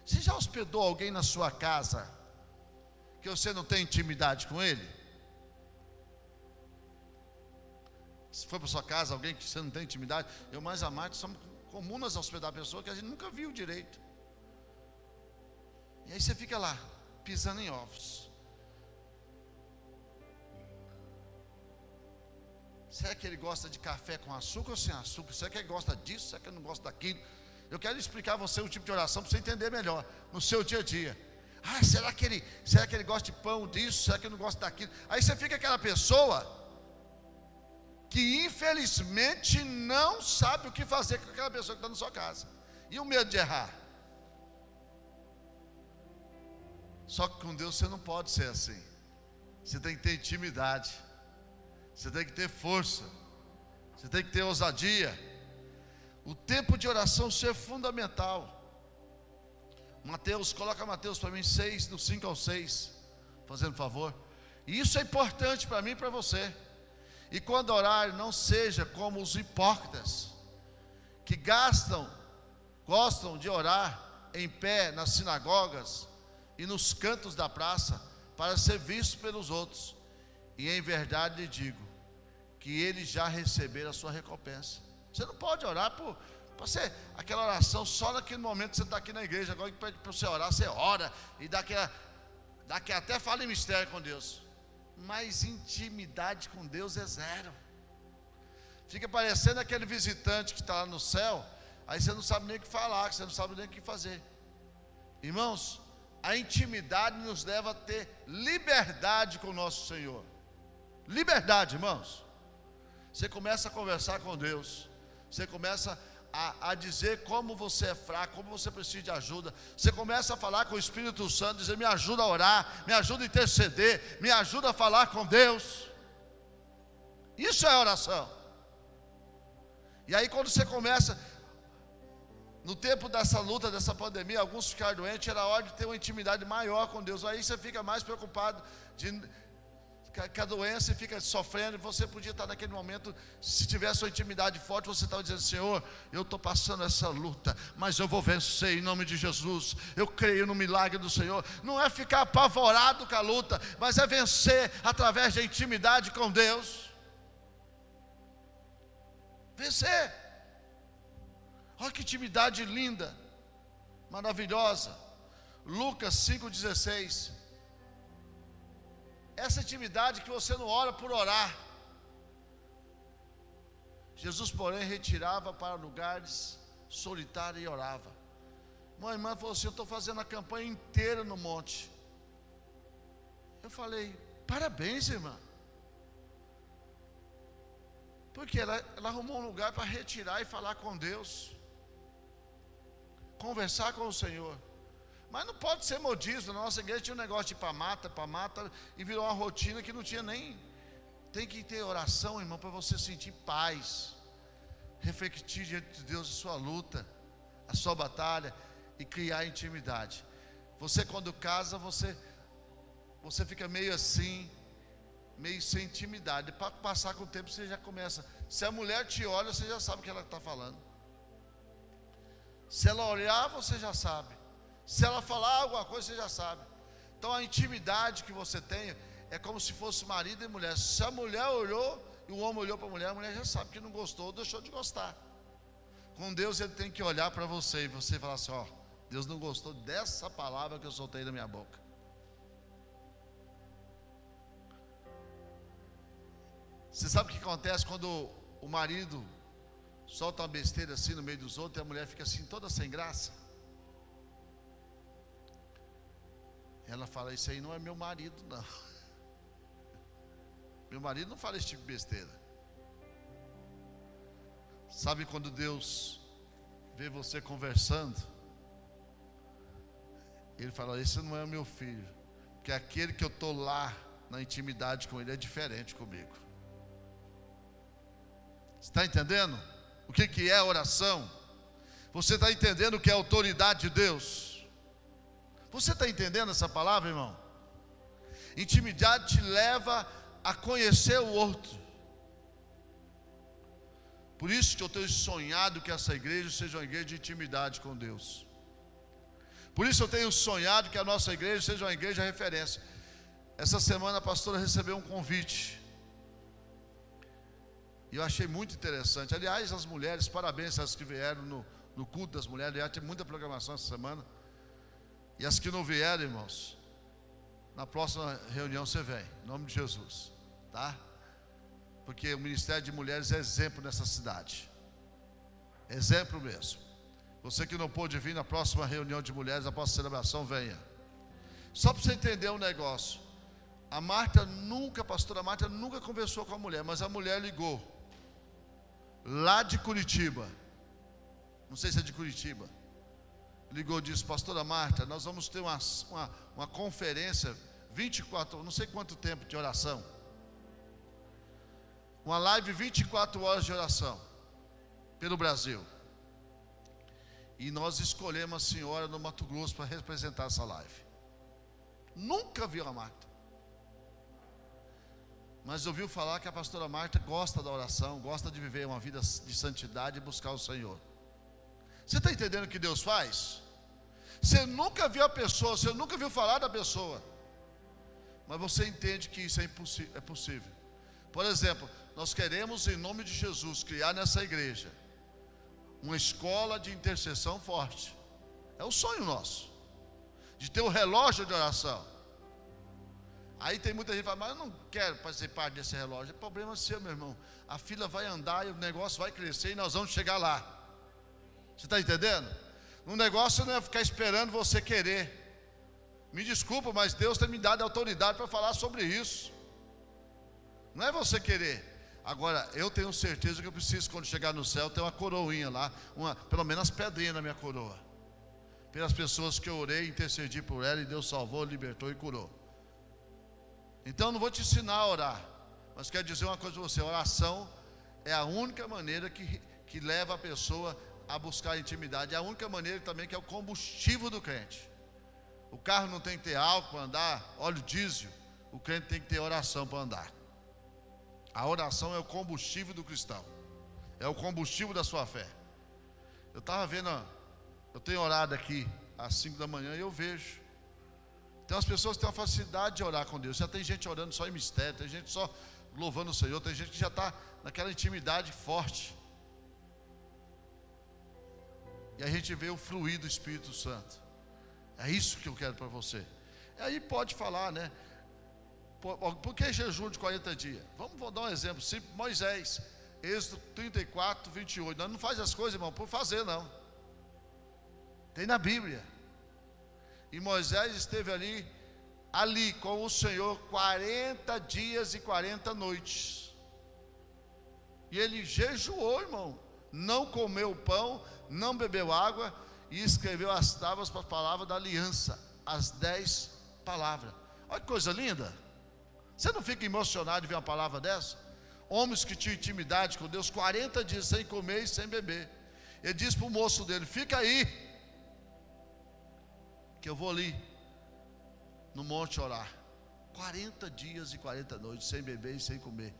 Você já hospedou alguém na sua casa, que você não tem intimidade com ele? Se for para sua casa alguém que você não tem intimidade, eu mais a Marta somos comuns a hospedar pessoas que a gente nunca viu direito. E aí você fica lá, pisando em ovos. Será que ele gosta de café com açúcar ou sem açúcar? Será que ele gosta disso? Será que ele não gosta daquilo? Eu quero explicar a você o tipo de oração para você entender melhor no seu dia a dia. Será que ele gosta de pão disso? Será que ele não gosta daquilo? Aí você fica aquela pessoa que infelizmente não sabe o que fazer com aquela pessoa que está na sua casa. E o medo de errar. Só que com Deus você não pode ser assim. Você tem que ter intimidade. Você tem que ter força. Você tem que ter ousadia. O tempo de oração ser fundamental. Mateus, coloca Mateus para mim 6, do 5 ao 6, fazendo favor. E isso é importante para mim e para você. E quando orar, não seja como os hipócritas, que gostam de orar em pé nas sinagogas e nos cantos da praça, para ser visto pelos outros. E em verdade lhe digo, que eles já receberam a sua recompensa. Você não pode orar por você, aquela oração só naquele momento que você está aqui na igreja. Agora que pede para você orar, você ora, e daqui até fala em mistério com Deus. Mas intimidade com Deus é zero. Fica parecendo aquele visitante que está lá no céu. Aí você não sabe nem o que falar, você não sabe nem o que fazer. Irmãos, a intimidade nos leva a ter liberdade com o nosso Senhor. Liberdade, irmãos. Você começa a conversar com Deus. Você começa a dizer como você é fraco, como você precisa de ajuda. Você começa a falar com o Espírito Santo, dizer: me ajuda a orar, me ajuda a interceder, me ajuda a falar com Deus. Isso é oração. E aí quando você começa, no tempo dessa luta, dessa pandemia, alguns ficaram doentes, era hora de ter uma intimidade maior com Deus. Aí você fica mais preocupado com a doença e fica sofrendo. Você podia estar naquele momento, se tivesse uma intimidade forte, você estava dizendo: Senhor, eu estou passando essa luta, mas eu vou vencer em nome de Jesus. Eu creio no milagre do Senhor. Não é ficar apavorado com a luta, mas é vencer através da intimidade com Deus. Vencer. Olha que intimidade linda, maravilhosa. Lucas 5,16. Essa intimidade que você não ora por orar. Jesus, porém, retirava para lugares solitários e orava. Uma irmã falou assim: eu estou fazendo a campanha inteira no monte. Eu falei: parabéns, irmã. Porque ela arrumou um lugar para retirar e falar com Deus, conversar com o Senhor. Mas não pode ser modismo. Na nossa igreja tinha um negócio de para mata, e virou uma rotina que não tinha nem. Tem que ter oração, irmão, para você sentir paz, refletir diante de Deus a sua luta, a sua batalha, e criar intimidade. Você quando casa, você fica meio assim, meio sem intimidade. Para passar com o tempo você já começa. Se a mulher te olha, você já sabe o que ela está falando. Se ela olhar, você já sabe. Se ela falar alguma coisa, você já sabe. Então a intimidade que você tem é como se fosse marido e mulher. Se a mulher olhou e o homem olhou para a mulher já sabe que não gostou ou deixou de gostar. Com Deus ele tem que olhar para você e você falar assim: ó, Deus não gostou dessa palavra que eu soltei da minha boca. Você sabe o que acontece quando o marido solta uma besteira assim no meio dos outros e a mulher fica assim toda sem graça? Ela fala: isso aí não é meu marido, não. Meu marido não fala esse tipo de besteira. Sabe quando Deus vê você conversando Ele fala: esse não é o meu filho, porque aquele que eu estou lá na intimidade com ele é diferente comigo. Você está entendendo o que é oração? Você está entendendo o que é a autoridade de Deus? Você está entendendo essa palavra, irmão? Intimidade te leva a conhecer o outro. Por isso que eu tenho sonhado que essa igreja seja uma igreja de intimidade com Deus. Por isso eu tenho sonhado que a nossa igreja seja uma igreja referência. Essa semana a pastora recebeu um convite, e eu achei muito interessante. Aliás, as mulheres, parabéns às que vieram no culto das mulheres. Aliás, tem muita programação essa semana. E as que não vieram, irmãos, na próxima reunião você vem, em nome de Jesus, tá? Porque o Ministério de Mulheres é exemplo nessa cidade. Exemplo mesmo. Você que não pôde vir na próxima reunião de mulheres, após a celebração, venha. Só para você entender um negócio. A pastora Marta nunca conversou com a mulher, mas a mulher ligou, lá de Curitiba, não sei se é de Curitiba, ligou e disse: pastora Marta, nós vamos ter uma conferência, 24, não sei quanto tempo de oração, uma live 24 horas de oração, pelo Brasil, e nós escolhemos a senhora no Mato Grosso para representar essa live. Nunca viu a Marta, mas ouviu falar que a pastora Marta gosta da oração, gosta de viver uma vida de santidade e buscar o Senhor. Você está entendendo o que Deus faz? Você nunca viu a pessoa, você nunca viu falar da pessoa, mas você entende que isso é possível. Por exemplo, nós queremos, em nome de Jesus, criar nessa igreja uma escola de intercessão forte. É um sonho nosso, de ter um relógio de oração. Aí tem muita gente que fala: mas eu não quero fazer parte desse relógio. É problema seu, meu irmão. A fila vai andar e o negócio vai crescer e nós vamos chegar lá. Você está entendendo? Um negócio não é ficar esperando você querer. Me desculpa, mas Deus tem me dado autoridade para falar sobre isso. Não é você querer. Agora, eu tenho certeza que eu preciso, quando chegar no céu, ter uma coroinha lá, pelo menos as pedrinhas na minha coroa, pelas pessoas que eu orei, intercedi por ela, e Deus salvou, libertou e curou. Então eu não vou te ensinar a orar, mas quero dizer uma coisa para você: a oração é a única maneira que leva a pessoa a buscar a intimidade. É a única maneira também que é o combustível do crente. O carro não tem que ter álcool para andar, óleo diesel. O crente tem que ter oração para andar. A oração é o combustível do cristão, é o combustível da sua fé. Eu estava vendo, eu tenho orado aqui às 5 da manhã e eu vejo. Tem as pessoas que têm uma facilidade de orar com Deus. Já tem gente orando só em mistério, tem gente só louvando o Senhor, tem gente que já está naquela intimidade forte. E a gente vê o fluir do Espírito Santo. É isso que eu quero para você. E aí pode falar, né? Por que jejum de 40 dias? Vou dar um exemplo simples. Moisés, Êxodo 34, 28. Nós não faz as coisas, irmão, por fazer, não. Tem na Bíblia. E Moisés esteve ali com o Senhor 40 dias e 40 noites. E ele jejuou, irmão. Não comeu pão, não bebeu água, e escreveu as tábuas para a palavra da aliança, as 10 palavras. Olha que coisa linda. Você não fica emocionado de ver uma palavra dessa? Homens que tinham intimidade com Deus 40 dias sem comer e sem beber. Ele disse para o moço dele: fica aí, que eu vou ali no monte orar. 40 dias e 40 noites sem beber e sem comer,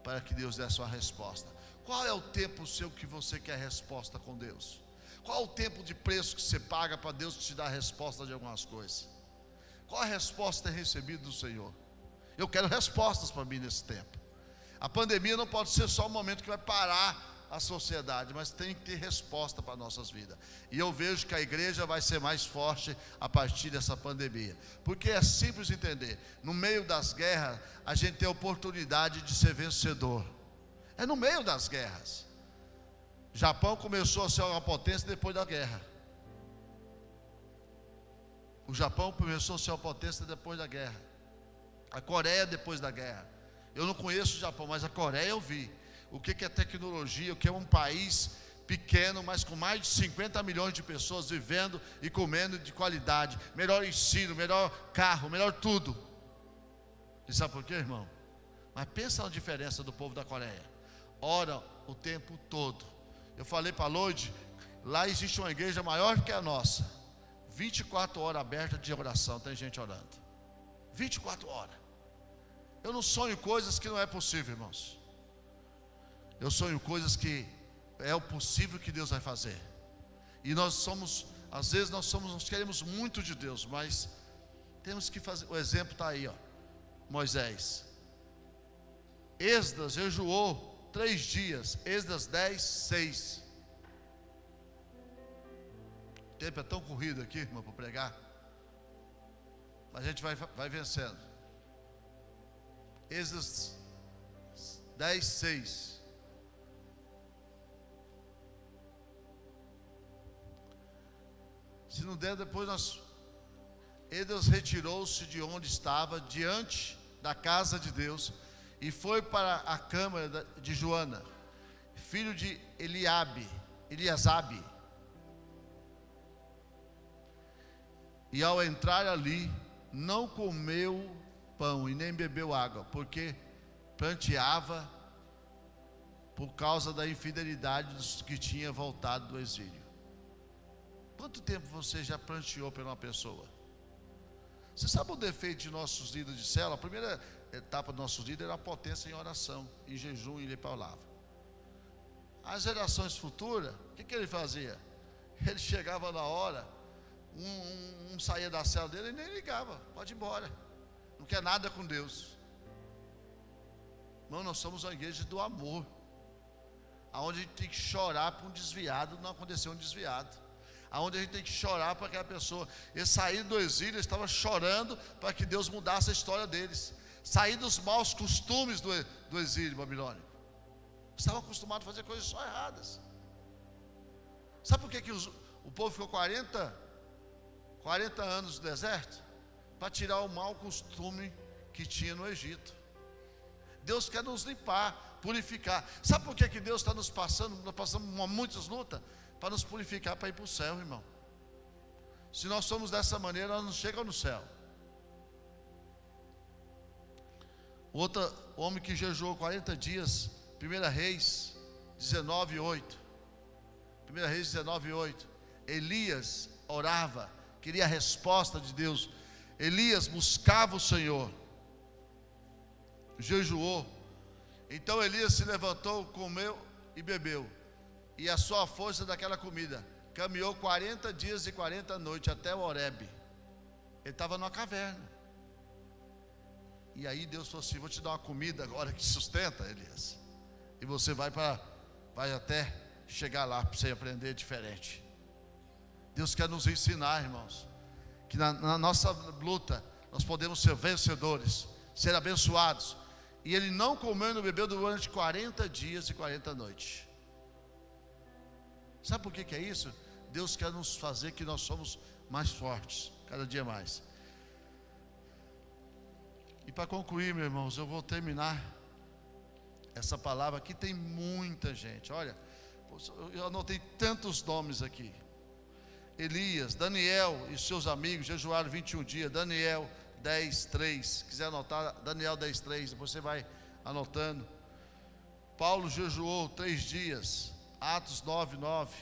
para que Deus desse uma resposta. Qual é o tempo seu que você quer resposta com Deus? Qual é o tempo de preço que você paga para Deus te dar a resposta de algumas coisas? Qual a resposta é recebida do Senhor? Eu quero respostas para mim nesse tempo. A pandemia não pode ser só um momento que vai parar a sociedade, mas tem que ter resposta para nossas vidas. E eu vejo que a igreja vai ser mais forte a partir dessa pandemia, porque é simples entender: no meio das guerras a gente tem a oportunidade de ser vencedor. É no meio das guerras. O Japão começou a ser uma potência depois da guerra. O Japão começou a ser uma potência depois da guerra. A Coreia depois da guerra. Eu não conheço o Japão, mas a Coreia eu vi. O que é tecnologia, o que é um país pequeno, mas com mais de 50 milhões de pessoas vivendo e comendo de qualidade, melhor ensino, melhor carro, melhor tudo. E sabe por quê, irmão? Mas pensa na diferença do povo da Coreia. Ora o tempo todo. Eu falei para a Lodi, lá existe uma igreja maior que a nossa, 24 horas aberta de oração, tem gente orando, 24 horas. Eu não sonho coisas que não é possível, irmãos. Eu sonho coisas que é o possível que Deus vai fazer. E nós somos, às vezes nós queremos muito de Deus, mas temos que fazer. O exemplo está aí, ó. Moisés, Esdras jejuou 3 dias, Esdras 10, 6. O tempo é tão corrido aqui, irmão, para pregar, mas a gente vai vencendo. Esdras 10, 6. Se não der, depois Esdras retirou-se de onde estava, diante da casa de Deus, e foi para a câmara de Joana, filho de Eliasabe. E ao entrar ali, não comeu pão e nem bebeu água, porque pranteava por causa da infidelidade dos que tinha voltado do exílio. Quanto tempo você já pranteou por uma pessoa? Você sabe o defeito de nossos líderes de célula? A primeira etapa dos nossos líderes era a potência em oração, em jejum e em palavra. As gerações futuras, o que ele fazia? Ele chegava na hora, um saía da célula dele e nem ligava, pode ir embora, não quer nada com Deus. Irmão, nós somos uma igreja do amor, aonde a gente tem que chorar para um desviado não acontecer um desviado, aonde a gente tem que chorar para aquela pessoa. Eles saíram do exílio, eles estavam chorando para que Deus mudasse a história deles, sair dos maus costumes do exílio babilônico. Estavam acostumados a fazer coisas só erradas. Sabe por que o povo ficou 40 anos no deserto? Para tirar o mau costume que tinha no Egito. Deus quer nos limpar, purificar. Sabe por que Deus está nos passando? Nós passamos muitas lutas para nos purificar, para ir para o céu, irmão. Se nós somos dessa maneira, nós não chegamos no céu. Outro homem que jejuou 40 dias, 1 Reis 19:8. 1 Reis 19:8. Elias orava, queria a resposta de Deus. Elias buscava o Senhor, jejuou. Então Elias se levantou, comeu e bebeu, e a sua força daquela comida caminhou 40 dias e 40 noites até o Horebe. Ele estava numa caverna. E aí Deus falou assim: vou te dar uma comida agora que sustenta, Elias, e você vai até chegar lá para você aprender diferente. Deus quer nos ensinar, irmãos, que na nossa luta nós podemos ser vencedores, ser abençoados. E ele não comeu e não bebeu durante 40 dias e 40 noites. Sabe por que é isso? Deus quer nos fazer que nós somos mais fortes, cada dia mais. E para concluir, meus irmãos, eu vou terminar essa palavra. Aqui tem muita gente, olha, eu anotei tantos nomes aqui. Elias, Daniel e seus amigos jejuaram 21 dias. Daniel 10:3, se quiser anotar, Daniel 10:3, depois você vai anotando. Paulo jejuou 3 dias, Atos 9:9.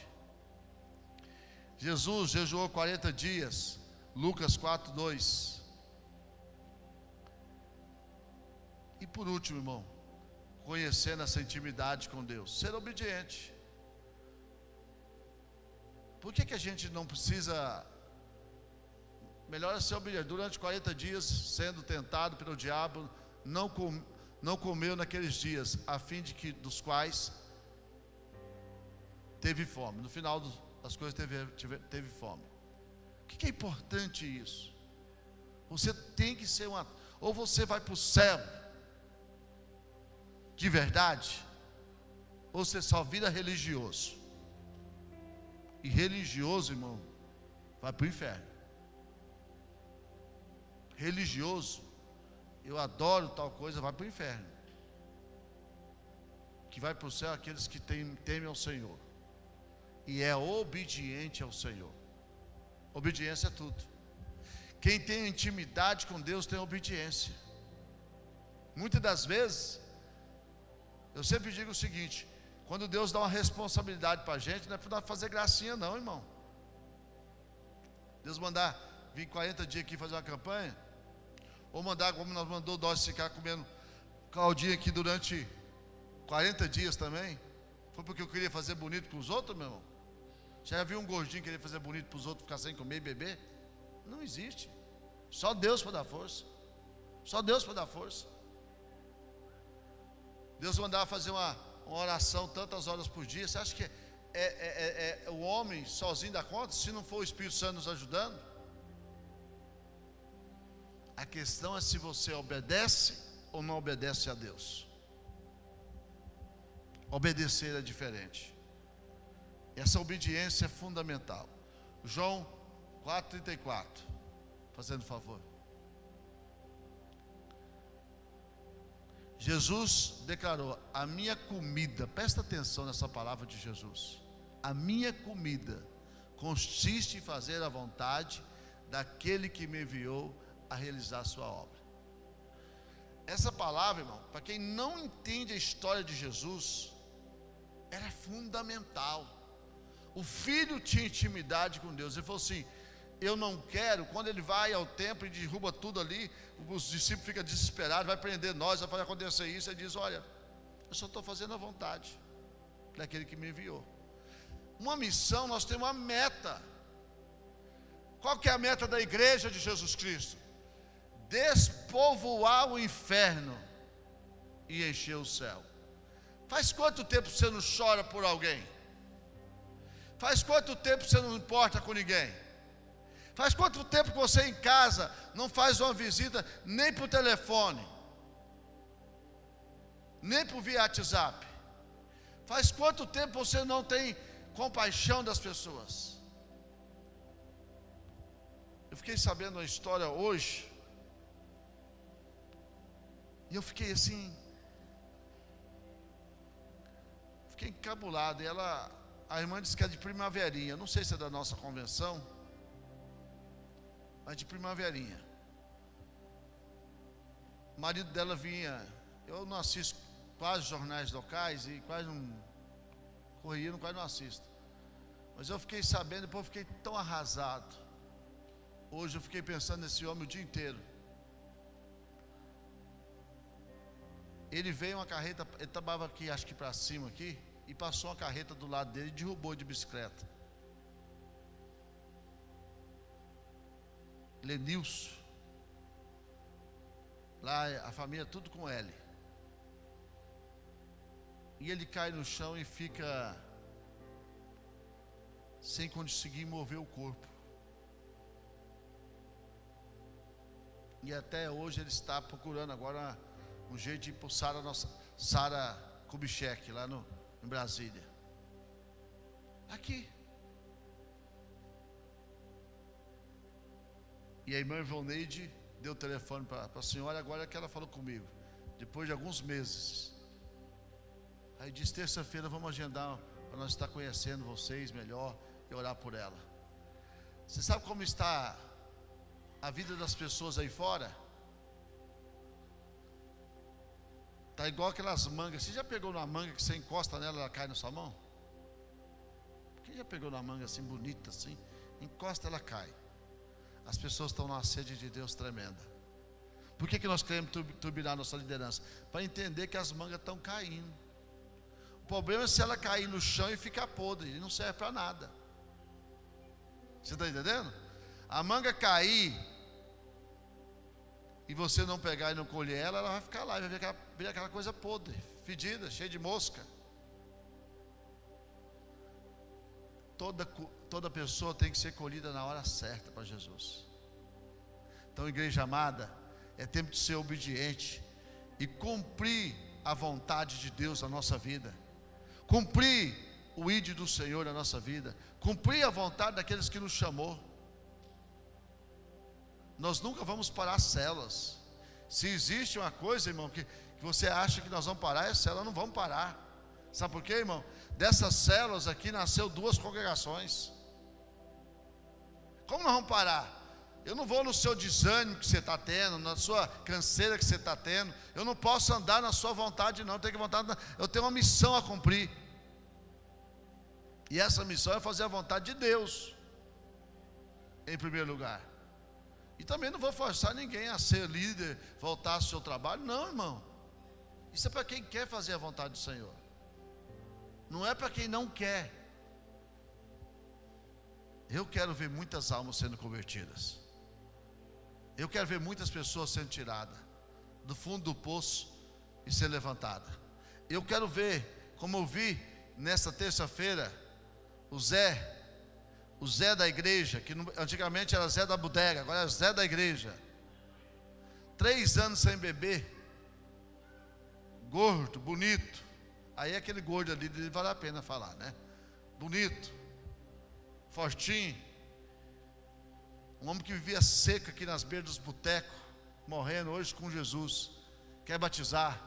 Jesus jejuou 40 dias, Lucas 4:2. E por último, irmão, conhecendo essa intimidade com Deus, ser obediente. Por que a gente não precisa? Melhor é ser obediente. Durante 40 dias, sendo tentado pelo diabo, não comeu naqueles dias, a fim de que dos quais teve fome. No final das coisas teve fome. O que é importante isso? Você tem que ser ou você vai para o céu de verdade, ou você só vira religioso. E religioso, irmão, vai para o inferno. Religioso, eu adoro tal coisa, vai para o inferno. Que vai para o céu aqueles que temem ao Senhor. e é obediente ao Senhor. Obediência é tudo. Quem tem intimidade com Deus tem obediência. Muitas das vezes, eu sempre digo o seguinte: quando Deus dá uma responsabilidade para a gente, não é para fazer gracinha não, irmão. Deus mandar vir 40 dias aqui fazer uma campanha, ou mandar, como nós mandou nós ficar comendo caldinho aqui durante 40 dias também, foi porque eu queria fazer bonito para os outros, meu irmão? Já viu um gordinho querer fazer bonito para os outros, ficar sem comer e beber? Não existe. Só Deus para dar força. Só Deus para dar força. Deus mandava fazer uma oração tantas horas por dia. Você acha que o homem sozinho dá conta, se não for o Espírito Santo nos ajudando? A questão é se você obedece ou não obedece a Deus. Obedecer é diferente. Essa obediência é fundamental. João 4,34, fazendo favor. Jesus declarou: a minha comida, presta atenção nessa palavra de Jesus, a minha comida consiste em fazer a vontade daquele que me enviou a realizar a sua obra. Essa palavra, irmão, para quem não entende a história de Jesus, ela é fundamental. O filho tinha intimidade com Deus. Ele falou assim: eu não quero. Quando ele vai ao templo e derruba tudo ali, os discípulos ficam desesperados, vai prender nós, vai fazer acontecer isso. Ele diz: olha, eu só estou fazendo a vontade daquele que me enviou. Uma missão, nós temos uma meta. Qual que é a meta da igreja de Jesus Cristo? Despovoar o inferno e encher o céu. Faz quanto tempo você não chora por alguém? Faz quanto tempo você não importa com ninguém? Faz quanto tempo que você em casa não faz uma visita nem por telefone, nem por via WhatsApp? Faz quanto tempo você não tem compaixão das pessoas? Eu fiquei sabendo uma história hoje, e eu fiquei assim, fiquei encabulado. E a irmã disse que é de Primaverinha, não sei se é da nossa convenção, mas de Primaverinha. O marido dela vinha, eu não assisto quase jornais locais e quase não corria, quase não assisto, mas eu fiquei sabendo, depois eu fiquei tão arrasado. Hoje eu fiquei pensando nesse homem o dia inteiro. Ele veio uma carreta, ele trabalhava aqui, acho que para cima aqui, e passou uma carreta do lado dele e derrubou de bicicleta. Lenilson, lá a família tudo com L, e ele cai no chão e fica sem conseguir mover o corpo, e até hoje ele está procurando agora um jeito de ir para Sara Kubitschek, lá em Brasília. Aqui. E a irmã Ivoneide deu o telefone para a senhora, agora que ela falou comigo, depois de alguns meses. Aí disse: terça-feira vamos agendar para nós estar conhecendo vocês melhor e orar por ela. Você sabe como está a vida das pessoas aí fora? Está igual aquelas mangas. Você já pegou numa manga que você encosta nela, ela cai na sua mão? Quem já pegou numa manga assim, bonita assim, encosta, ela cai? As pessoas estão numa sede de Deus tremenda. Por que nós queremos turbinar nossa liderança? Para entender que as mangas estão caindo. O problema é se ela cair no chão e ficar podre, e não serve para nada. Você está entendendo? A manga cair e você não pegar e não colher ela vai ficar lá, vai ver aquela coisa podre, fedida, cheia de mosca. Toda pessoa tem que ser colhida na hora certa para Jesus. Então, igreja amada, é tempo de ser obediente e cumprir a vontade de Deus na nossa vida, cumprir o ídolo do Senhor na nossa vida, cumprir a vontade daqueles que nos chamou. Nós nunca vamos parar as células. Se existe uma coisa, irmão, que você acha que nós vamos parar, as células não vão parar. Sabe por quê, irmão? Dessas células aqui nasceu 2 congregações. Como nós vamos parar? Eu não vou no seu desânimo que você está tendo, na sua canseira que você está tendo. Eu não posso andar na sua vontade, não. Eu tenho uma missão a cumprir. E essa missão é fazer a vontade de Deus, em primeiro lugar. E também não vou forçar ninguém a ser líder, voltar ao seu trabalho. Não, irmão. Isso é para quem quer fazer a vontade do Senhor. Não é para quem não quer. Eu quero ver muitas almas sendo convertidas. Eu quero ver muitas pessoas sendo tiradas do fundo do poço e ser levantada. Eu quero ver, como eu vi nesta terça-feira, o Zé da igreja, que antigamente era Zé da bodega, agora é Zé da igreja. 3 anos sem beber, gordo, bonito. Aí aquele gordo ali, vale a pena falar, né? Bonito, fortinho. Um homem que vivia seco aqui nas beiras dos botecos, morrendo hoje com Jesus, quer batizar.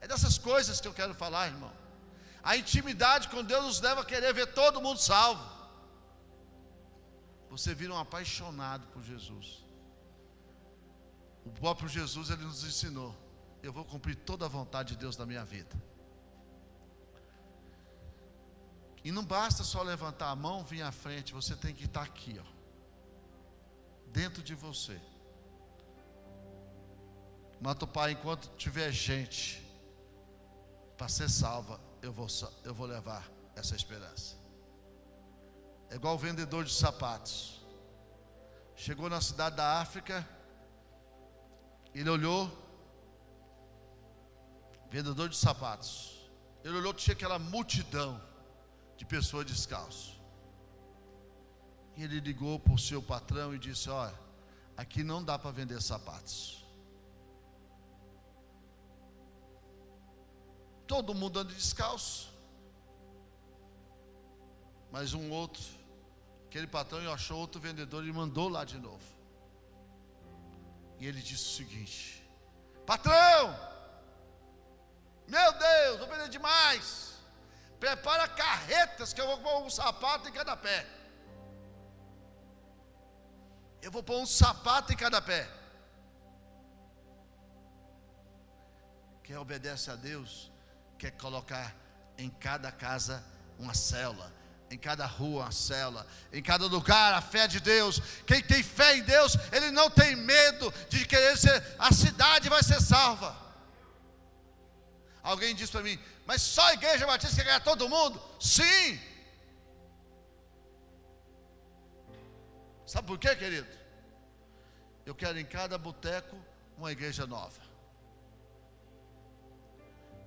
É dessas coisas que eu quero falar, irmão. A intimidade com Deus nos leva a querer ver todo mundo salvo. Você vira um apaixonado por Jesus. O próprio Jesus, ele nos ensinou: eu vou cumprir toda a vontade de Deus na minha vida. E não basta só levantar a mão, vir à frente. Você tem que estar aqui, ó, dentro de você. Mata o Pai, enquanto tiver gente para ser salva, eu vou levar essa esperança. É igual o vendedor de sapatos. Chegou na cidade da África, ele olhou, vendedor de sapatos, ele olhou, tinha aquela multidão de pessoas descalças. E ele ligou para o seu patrão e disse: olha, aqui não dá para vender sapatos. Todo mundo anda descalço. Mas aquele patrão achou outro vendedor e mandou lá de novo. E ele disse o seguinte: patrão, meu Deus, vou vender demais. Prepara carretas que eu vou pôr um sapato em cada pé. Eu vou pôr um sapato em cada pé. Quem obedece a Deus quer colocar em cada casa uma célula, em cada rua uma célula, em cada lugar a fé de Deus. Quem tem fé em Deus, ele não tem medo de querer ser, a cidade vai ser salva. Alguém disse para mim: mas só a igreja batista quer ganhar todo mundo? Sim. Sabe por quê, querido? Eu quero em cada boteco uma igreja nova.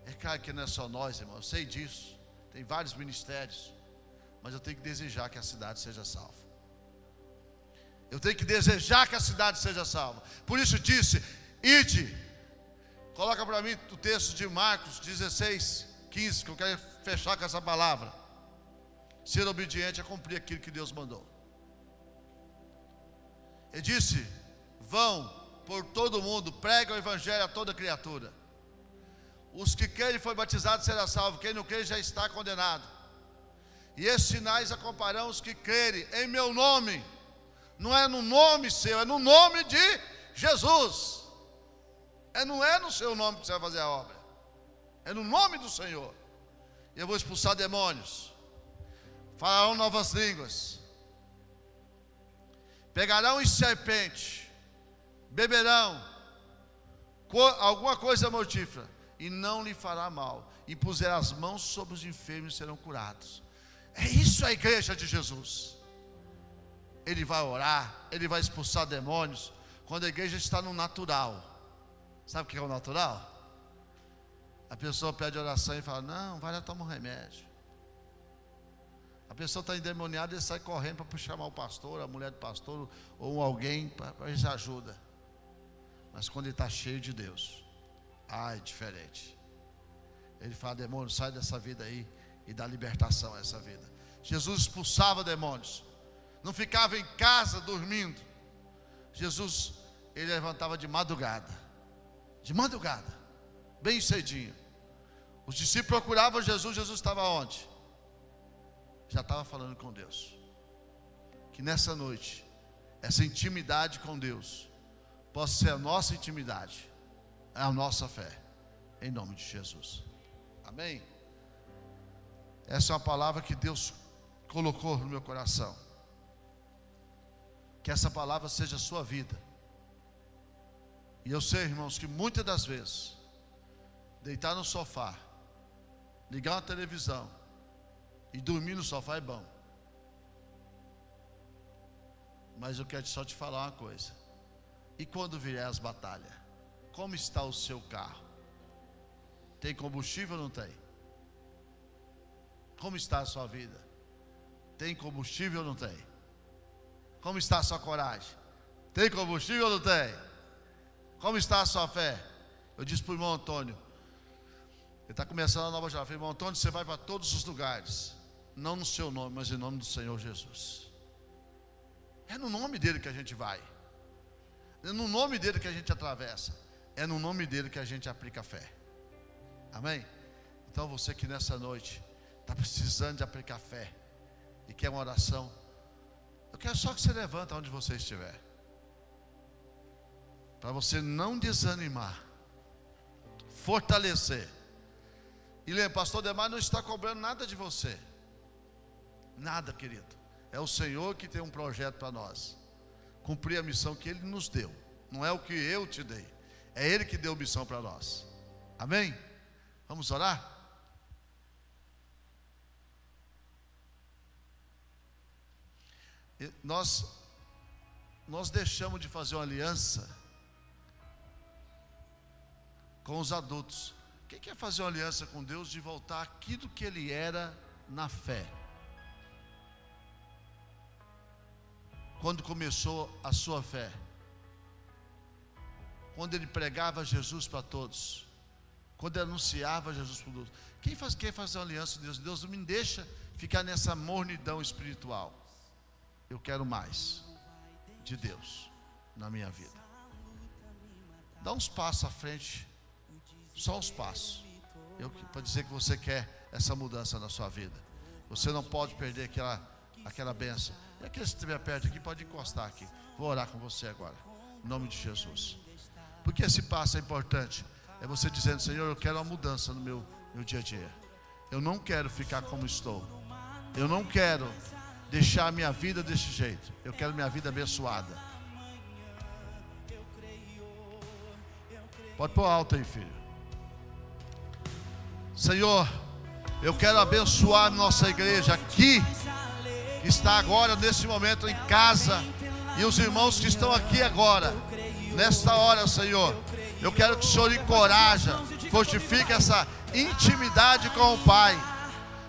É claro que não é só nós, irmão, eu sei disso. Tem vários ministérios, mas eu tenho que desejar que a cidade seja salva. Eu tenho que desejar que a cidade seja salva. Por isso disse: ide. Coloca para mim o texto de Marcos 16, 15, que eu quero fechar com essa palavra. Ser obediente é cumprir aquilo que Deus mandou. Ele disse: vão por todo mundo, pregam o evangelho a toda criatura. Os que crerem e forem batizados serão salvos, quem não crê já está condenado. E esses sinais acompanharão os que crerem em meu nome. Não é no nome seu, é no nome de Jesus. Não é no seu nome que você vai fazer a obra, é no nome do Senhor. Eu vou expulsar demônios, falarão novas línguas, pegarão em serpente, beberão alguma coisa mortífera, e não lhe fará mal, e puser as mãos sobre os enfermos e serão curados. É isso a igreja de Jesus. Ele vai orar, ele vai expulsar demônios, quando a igreja está no natural. Sabe o que é o natural? A pessoa pede oração e fala: não, vai lá, toma um remédio. A pessoa está endemoniada e sai correndo para chamar o pastor, a mulher do pastor, ou alguém para ver ajuda. Mas quando ele está cheio de Deus, é diferente. Ele fala: demônio, sai dessa vida aí, e dá libertação a essa vida. Jesus expulsava demônios, não ficava em casa dormindo. Jesus, ele levantava de madrugada, bem cedinho. Os discípulos procuravam Jesus, Jesus estava onde? Já estava falando com Deus. Que nessa noite, essa intimidade com Deus possa ser a nossa intimidade, a nossa fé, em nome de Jesus. Amém? Essa é uma palavra que Deus colocou no meu coração. Que essa palavra seja a sua vida. E eu sei, irmãos, que muitas das vezes deitar no sofá, ligar uma televisão e dormir no sofá é bom. Mas eu quero só te falar uma coisa. E quando vier as batalhas, como está o seu carro? Tem combustível ou não tem? Como está a sua vida? Tem combustível ou não tem? Como está a sua coragem? Tem combustível ou não tem? Como está a sua fé? Eu disse para o irmão Antônio, ele está começando a nova jornada. Irmão Antônio, você vai para todos os lugares, não no seu nome, mas em nome do Senhor Jesus. É no nome dele que a gente vai, é no nome dele que a gente atravessa, é no nome dele que a gente aplica a fé. Amém? Então você que nessa noite está precisando de aplicar fé e quer uma oração, eu quero só que você levanta onde você estiver, para você não desanimar, fortalecer. E lembra, pastor Demar não está cobrando nada de você, nada, querido. É o Senhor que tem um projeto para nós, cumprir a missão que Ele nos deu. Não é o que eu te dei, é Ele que deu missão para nós. Amém? Vamos orar? Nós deixamos de fazer uma aliança com os adultos. Quem quer fazer uma aliança com Deus de voltar aquilo que Ele era na fé? Quando começou a sua fé, quando ele pregava Jesus para todos, quando ele anunciava Jesus para todos. Quem quer fazer uma aliança com Deus? Deus não me deixa ficar nessa mornidão espiritual. Eu quero mais de Deus na minha vida. Dá uns passos à frente, só uns passos, para dizer que você quer essa mudança na sua vida. Você não pode perder aquela bênção. E aquele que estiver perto aqui pode encostar aqui. Vou orar com você agora, em nome de Jesus. Porque esse passo é importante. É você dizendo: Senhor, eu quero uma mudança no meu dia a dia. Eu não quero ficar como estou. Eu não quero deixar a minha vida desse jeito. Eu quero minha vida abençoada. Pode pôr alto aí, filho. Senhor, eu quero abençoar nossa igreja aqui, que está agora nesse momento em casa, e os irmãos que estão aqui agora, nesta hora, Senhor. Eu quero que o Senhor encoraje, fortifique essa intimidade com o Pai.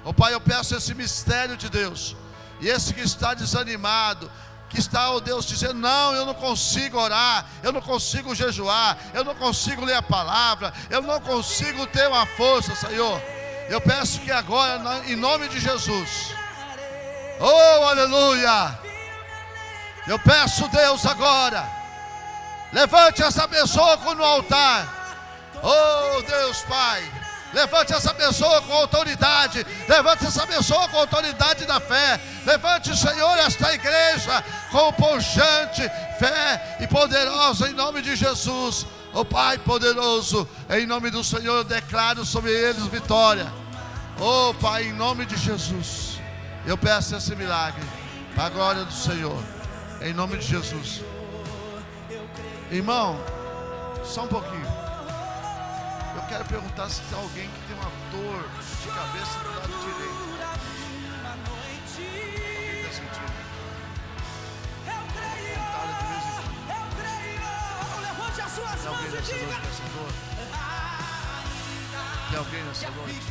Ó Pai, eu peço esse mistério de Deus, e esse que está desanimado, que está, ó Deus, dizendo: não, eu não consigo orar, eu não consigo jejuar, eu não consigo ler a palavra, eu não consigo ter uma força, Senhor. Eu peço que agora, em nome de Jesus, oh, aleluia, eu peço, Deus, agora, levante essa pessoa no altar. Oh, Deus Pai, levante essa pessoa com autoridade. Levante essa pessoa com autoridade da fé. Levante, Senhor, esta igreja com puxante fé e poderosa, em nome de Jesus. Oh Pai poderoso, em nome do Senhor eu declaro sobre eles vitória. Oh Pai, em nome de Jesus, eu peço esse milagre, para a glória do Senhor, em nome de Jesus. Irmão, só um pouquinho. Eu quero perguntar se tem alguém que tem uma dor de cabeça do lado direito. Alguém está sentindo? Pontada de vez em quando. Tem alguém nessa noite?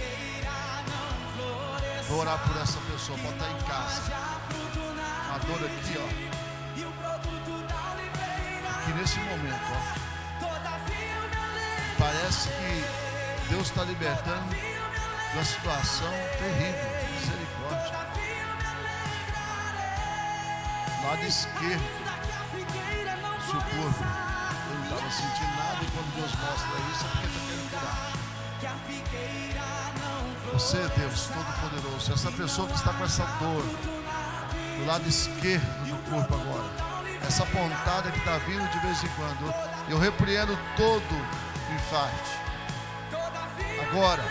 Vou orar por essa pessoa. Pode estar em casa. Uma dor aqui, ó. Aqui nesse momento, ó. Parece que Deus está libertando de uma situação terrível. Misericórdia. Lado esquerdo do seu corpo. Eu não estava sentindo nada, e quando Deus mostra isso, é porque está querendo curar. Você, Deus Todo-Poderoso, essa pessoa que está com essa dor do lado esquerdo do corpo agora, essa pontada que está vindo de vez em quando, eu repreendo todo o infarte. Agora,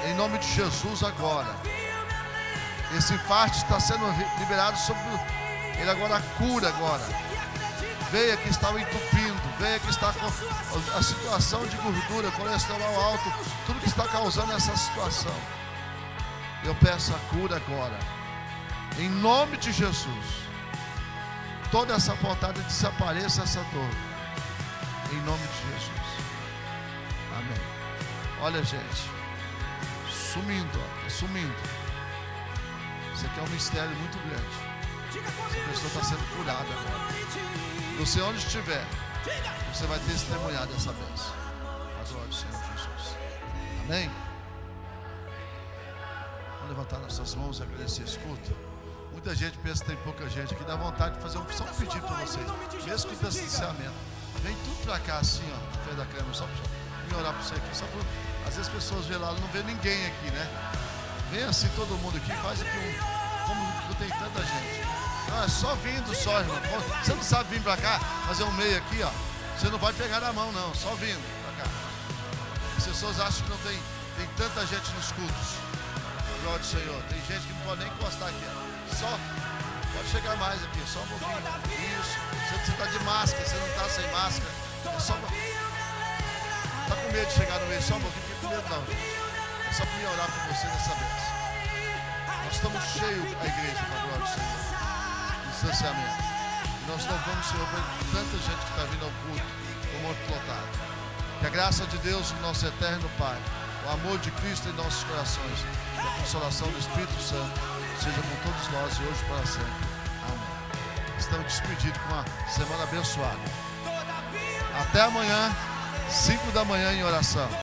em nome de Jesus, agora, esse infarte está sendo liberado sobre ele agora, a cura agora. Veia que estava entupindo, veia que está com a situação de gordura, colesterol alto, tudo que está causando essa situação. Eu peço a cura agora, em nome de Jesus. Toda essa pontada desapareça, essa dor, em nome de Jesus. Amém. Olha, gente, sumindo, ó, sumindo. Isso aqui é um mistério muito grande. Essa pessoa está sendo curada agora. Você onde estiver, você vai testemunhar dessa bênção. Adore o Senhor Jesus. Amém? Vamos levantar nossas mãos e agradecer. Escuta, muita gente pensa que tem pouca gente aqui. Dá vontade de fazer só um pedido para vocês, mesmo com distanciamento. Vem tudo para cá assim, ó, na frente da câmera, só para orar para você aqui. Só pra, às vezes as pessoas vê lá, não vê ninguém aqui, né? Vem assim todo mundo aqui, faz aqui como tem tanta gente. Não, é só vindo só, irmão. Você não sabe vir para cá, fazer um meio aqui, ó. Você não vai pegar na mão, não. Só vindo para cá. As pessoas acham que não tem tanta gente nos cultos. Glória ao Senhor. Tem gente que não pode nem encostar aqui, ó. Só, pode chegar mais aqui, só um pouquinho. Isso. Você está de máscara, você não está sem máscara. É só. Está com medo de chegar no meio, só um pouquinho, não fica com medo não. É só para me orar por você nessa vez. Nós estamos cheios a igreja, com a glória do Senhor. Distanciamento. E nós louvamos o Senhor por tanta gente que está vindo ao culto, como outro lotado. Que a graça de Deus, nosso eterno Pai, o amor de Cristo em nossos corações, e a consolação do Espírito Santo, seja com todos nós e hoje para sempre. Amém. Estamos despedidos com uma semana abençoada. Até amanhã, 5 da manhã em oração.